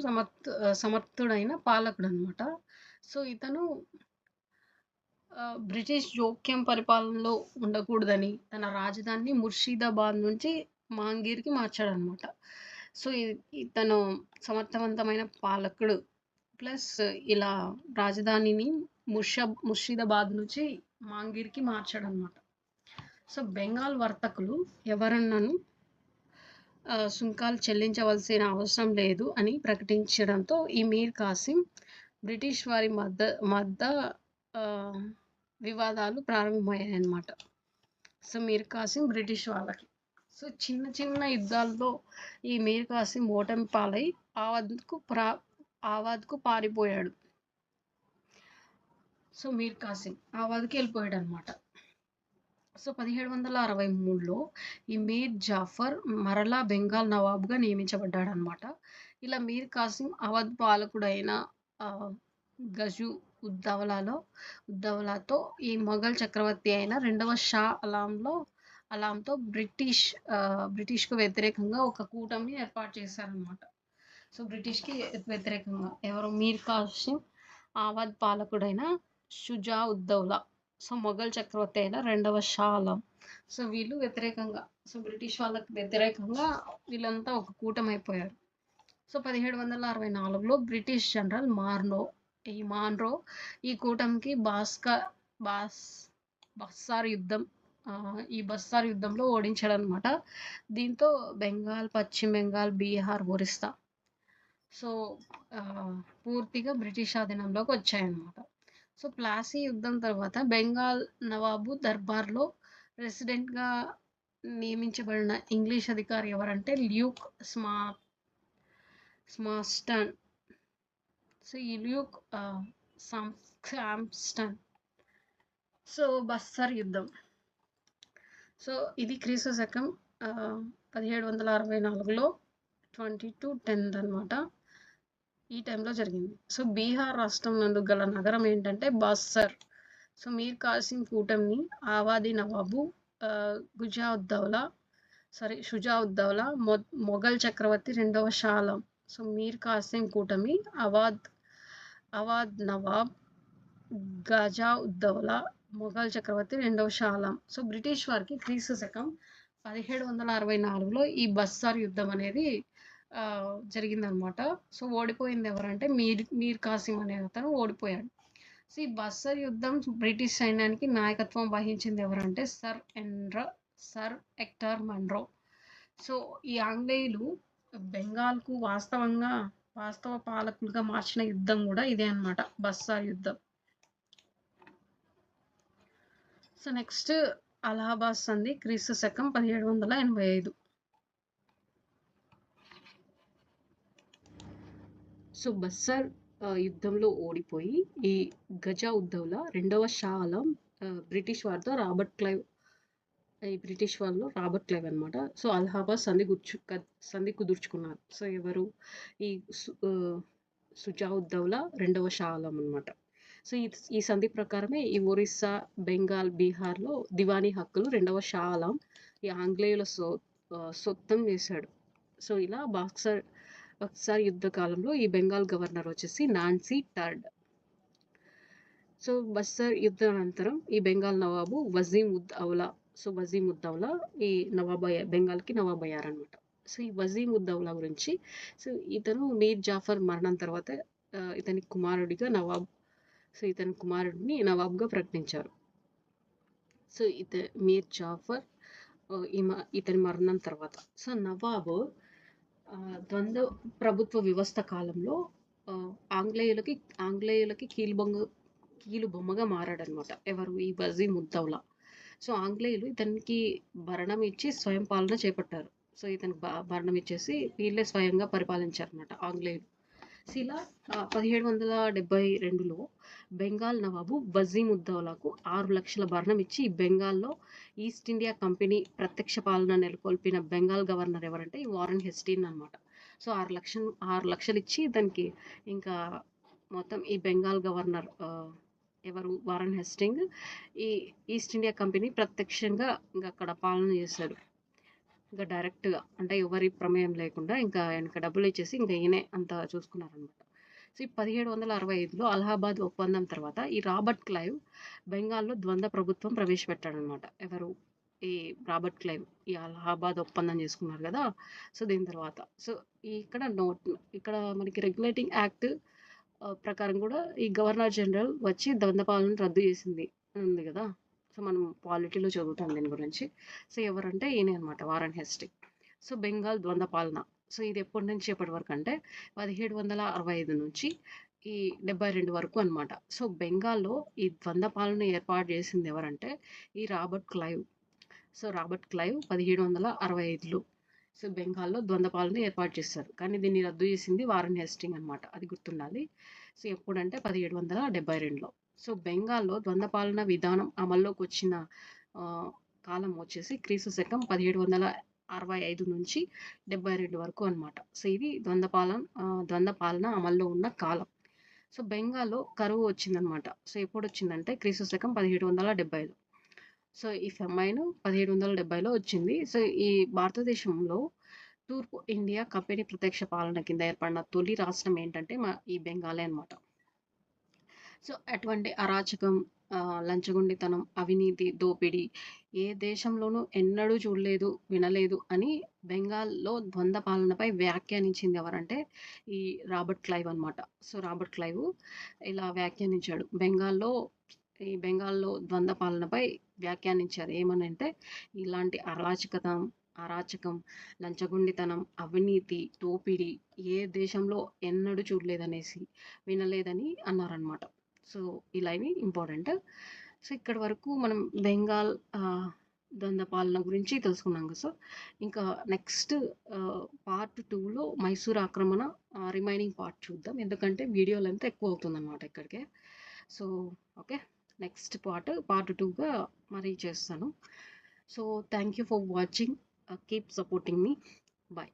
సమర్థుడైన పాలకుడనమాట. సో, ఇతను బ్రిటిష్ జోక్యం పరిపాలనలో ఉండకూడదని తన రాజధానిని ముర్షిదాబాద్ నుంచి మాంగీర్‌కి మార్చాడనమాట. సో, ఇతను సమర్థవంతమైన పాలకుడు. ప్లస్ ఇలా రాజధానిని ముర్షిదాబాద్ నుంచి మాంగీర్‌కి మార్చాడనమాట. సో, బెంగాల్ వర్తకులు ఎవరన్నాను సుంకాలు చెల్లించవలసిన అవసరం లేదు అని ప్రకటించడంతో ఈ మీర్ కాసిం బ్రిటిష్ వారి మధ్య వివాదాలు ప్రారంభమయ్యాయన్నమాట. సో, మీర్ కాసిం బ్రిటిష్ వాళ్ళకి సో, చిన్న యుద్ధాల్లో ఈ మీర్ కాసిం ఓటమి పాలై ఆవాద్‌కు పారిపోయాడు. సో, మీర్ కాసిం ఆవాద్‌కి వెళ్ళిపోయాడనమాట. సో, 1763లో ఈ మీర్ జాఫర్ మరలా బెంగాల్ నవాబ్‌గా నియమించబడ్డాడనమాట. ఇలా మీర్ కాసిం అవధ్ పాలకుడైన గజు ఉద్దౌలాతో ఈ మొఘల్ చక్రవర్తి అయిన రెండవ షా అలాంతో బ్రిటిష్కు వ్యతిరేకంగా ఒక కూటమిని ఏర్పాటు చేశారనమాట. సో బ్రిటిష్కి వ్యతిరేకంగా ఎవరు మీర్ కాసిం అవధ్ పాలకుడైన షుజా ఉద్దౌలా, సో మొఘల్ చక్రవర్తి అయిన రెండవ షా ఆలం, సో వీళ్ళు వ్యతిరేకంగా, సో బ్రిటిష్ వాళ్ళకి వ్యతిరేకంగా వీళ్ళంతా ఒక కూటమైపోయారు. సో 1764లో బ్రిటిష్ జనరల్ మాన్రో ఈ కూటమికి ఈ బస్సార్ యుద్ధంలో ఓడించాడనమాట. దీంతో బెంగాల్, పశ్చిమ బెంగాల్, బీహార్, ఒరిస్సా సో పూర్తిగా బ్రిటిష్ ఆధీనంలోకి వచ్చాయన్నమాట. సో ప్లాసీ యుద్ధం తర్వాత బెంగాల్ నవాబు దర్బార్లో రెసిడెంట్గా నియమించబడిన ఇంగ్లీష్ అధికారి ఎవరంటే ల్యూక్ స్మాస్టన్. సో ఈ ల్యూక్ శాంప్స్టన్. సో బస్సార్ యుద్ధం, సో ఇది క్రీస్తు శకం 1764లో 22/10 అనమాట. ఈ టైంలో జరిగింది. సో బీహార్ రాష్ట్రం నందు గల నగరం ఏంటంటే బస్తర్. సో మీర్ కాసిం కూటమిని ఆవాది నవాబు షుజా ఉద్దౌలా, మొఘల్ చక్రవర్తి రెండవ షా ఆలం, సో మీర్ కాసిం కూటమి, అవాద్ నవాబ్ గజా ఉద్దౌలా, మొఘల్ చక్రవర్తి రెండవ షా ఆలం. సో బ్రిటిష్ వారికి క్రీస్తు శకం 1764లో ఈ బస్సార్ యుద్ధం అనేది జరిగిందనమాట. సో ఓడిపోయింది ఎవరంటే మీర్ కాసిం అనే అతను ఓడిపోయాడు. సో ఈ బస్సార్ యుద్ధం బ్రిటిష్ సైన్యానికి నాయకత్వం వహించింది ఎవరంటే సర్ హెక్టర్ మన్రో. సో ఈ ఆంగ్లేయులు బెంగాల్కు వాస్తవ పాలకులుగా మార్చిన యుద్ధం కూడా ఇదే అనమాట, బస్సార్ యుద్ధం. సో నెక్స్ట్ అలహాబాద్ సంధి క్రీస్తు శకం 1785. సో బస్సార్ యుద్ధంలో ఓడిపోయి ఈ గజా ఉద్దౌలా రెండవ షా ఆలం బ్రిటిష్ వారితో రాబర్ట్ క్లైవ్ అనమాట. సో అలహాబాద్ సంధి కుదుర్చుకున్నారు. సో ఎవరు ఈ షుజా ఉద్దౌలా రెండవ షా ఆలం అనమాట. సో ఈ సంధి ప్రకారమే ఈ ఒరిస్సా, బెంగాల్, బీహార్లో దివానీ హక్కులు రెండవ షా ఆలం ఈ ఆంగ్లేయుల సొంతం చేశాడు. సో ఇలా బక్సార్ యుద్ధ కాలంలో ఈ బెంగాల్ గవర్నర్ వచ్చేసి నాన్సీ టర్డ్. సో బస్సార్ యుద్ధ అనంతరం ఈ బెంగాల్ నవాబు వజీం ఉద్ ఔలా ఈ బెంగాల్కి నవాబ్ అయ్యారనమాట. సో ఈ వజీం ఉద్ ఔలా గురించి, సో ఇతను మీర్ జాఫర్ మరణం తర్వాత ఇతని కుమారుడిని నవాబ్గా ప్రకటించారు. సో మీర్ జాఫర్ ఇతని మరణం తర్వాత సో నవాబు ద్వంద్వ ప్రభుత్వ వ్యవస్థ కాలంలో ఆంగ్లేయులకి కీలుబొమ్మగా మారాడనమాట. ఎవరు? ఈ వజీం ఉద్ ఔలా. సో ఆంగ్లేయులు ఇతనికి భరణం ఇచ్చి స్వయం పాలన చేపట్టారు. సో ఇతనికి భరణం ఇచ్చేసి వీళ్ళే స్వయంగా పరిపాలించారనమాట ఆంగ్లేయులు. సో ఇలా 1772లో బెంగాల్ నవాబు వజీం ఉద్ ఔలాకు 6 లక్షల భరణం ఇచ్చి బెంగాల్లో ఈస్ట్ ఇండియా కంపెనీ ప్రత్యక్ష పాలన నెలకొల్పిన బెంగాల్ గవర్నర్ ఎవరంటే ఈ వారెన్ హెస్టింగ్స్ అనమాట. సో 6 లక్షలు ఇచ్చి దానికి ఇంకా మొత్తం ఈ బెంగాల్ గవర్నర్ ఎవరు? వారెన్ హెస్టింగ్స్ ఈ ఈస్ట్ ఇండియా కంపెనీ ప్రత్యక్షంగా ఇంకా అక్కడ పాలన చేశాడు. ఇంకా డైరెక్ట్గా అంటే ఎవరి ప్రమేయం లేకుండా ఇంకా ఆయనకి డబ్బులు ఇచ్చేసి ఇంకా ఈయనే అంతా చూసుకున్నారనమాట. సో ఈ 1765లో అలహాబాద్ ఒప్పందం తర్వాత ఈ రాబర్ట్ క్లైవ్ బెంగాల్లో ద్వంద్వ ప్రభుత్వం ప్రవేశపెట్టాడనమాట. ఎవరు? ఈ రాబర్ట్ క్లైవ్ ఈ అలహాబాద్ ఒప్పందం చేసుకున్నారు కదా. సో దీని తర్వాత సో ఇక్కడ మనకి రెగ్యులేటింగ్ యాక్ట్ ప్రకారం కూడా ఈ గవర్నర్ జనరల్ వచ్చి ద్వంద్వ పాలన రద్దు చేసింది ఉంది కదా. సో మనం పాలిటీలో చదువుతాం దీని గురించి. సో ఎవరంటే ఈయన అనమాట, వారెన్ హెస్టింగ్స్. సో బెంగాల్ ద్వంద్వ పాలన, సో ఇది ఎప్పటి నుంచి ఎప్పటి వరకు అంటే 1765 నుంచి ఈ 72 వరకు అనమాట. సో బెంగాల్లో ఈ ద్వంద్వ పాలన ఏర్పాటు చేసింది ఎవరంటే ఈ Robert Clive. So Robert Clive 1765లో సో బెంగాల్లో ద్వంద్వ పాలన ఏర్పాటు చేశారు. కానీ దీన్ని రద్దు చేసింది వారెన్ హెస్టింగ్స్ అనమాట, అది గుర్తుండాలి. సో ఎప్పుడంటే 1772లో. సో బెంగాల్లో ద్వంద్వ పాలన విధానం అమల్లోకి వచ్చిన కాలం వచ్చేసి క్రీస్తు శకం 65 నుంచి 72 వరకు అనమాట. సో ఇది ద్వంద్వ పాలన అమల్లో ఉన్న కాలం. సో బెంగాల్‌లో కరువు వచ్చిందనమాట. సో ఎప్పుడొచ్చిందంటే క్రీస్తు శకం 1775. సో ఈ ఫెమైన్ 1770లో వచ్చింది. సో ఈ భారతదేశంలో తూర్పు ఇండియా కంపెనీ ప్రత్యక్ష పాలన కింద ఏర్పడిన తొలి రాష్ట్రం ఏంటంటే ఈ బెంగాలే అనమాట. సో అటువంటి అరాచకం, లంచగొండితనం, అవినీతి, దోపిడీ ఏ దేశంలోనూ ఎన్నడూ చూడలేదు, వినలేదు అని బెంగాల్‌లో ద్వంద్వ పాలనపై వ్యాఖ్యానించింది ఎవరంటే ఈ రాబర్ట్ క్లైవ్ అనమాట. సో రాబర్ట్ క్లైవ్ ఇలా వ్యాఖ్యానించాడు. బెంగాల్‌లో ద్వంద్వ పాలనపై వ్యాఖ్యానించారు. ఏమనంటే ఇలాంటి అరాచకం, లంచగొండితనం, అవినీతి, దోపిడీ ఏ దేశంలో ఎన్నడూ చూడలేదనేసి, వినలేదని అన్నారనమాట. సో ఇలా ఇవి ఇంపార్టెంట్. సో ఇక్కడి వరకు మనం బెంగాల్ ద్వంద్వ పాలన గురించి తెలుసుకున్నాం కదా. సో ఇంకా నెక్స్ట్ పార్ట్ 2లో మైసూర్ ఆక్రమణ రిమైనింగ్ పార్ట్ చూద్దాం. ఎందుకంటే వీడియో లెంత్ ఎక్కువ అవుతుందన్నమాట ఇక్కడికే. సో ఓకే, నెక్స్ట్ పార్ట్ 2గా మరి చేస్తాను. So thank you for watching. Keep supporting me. Bye.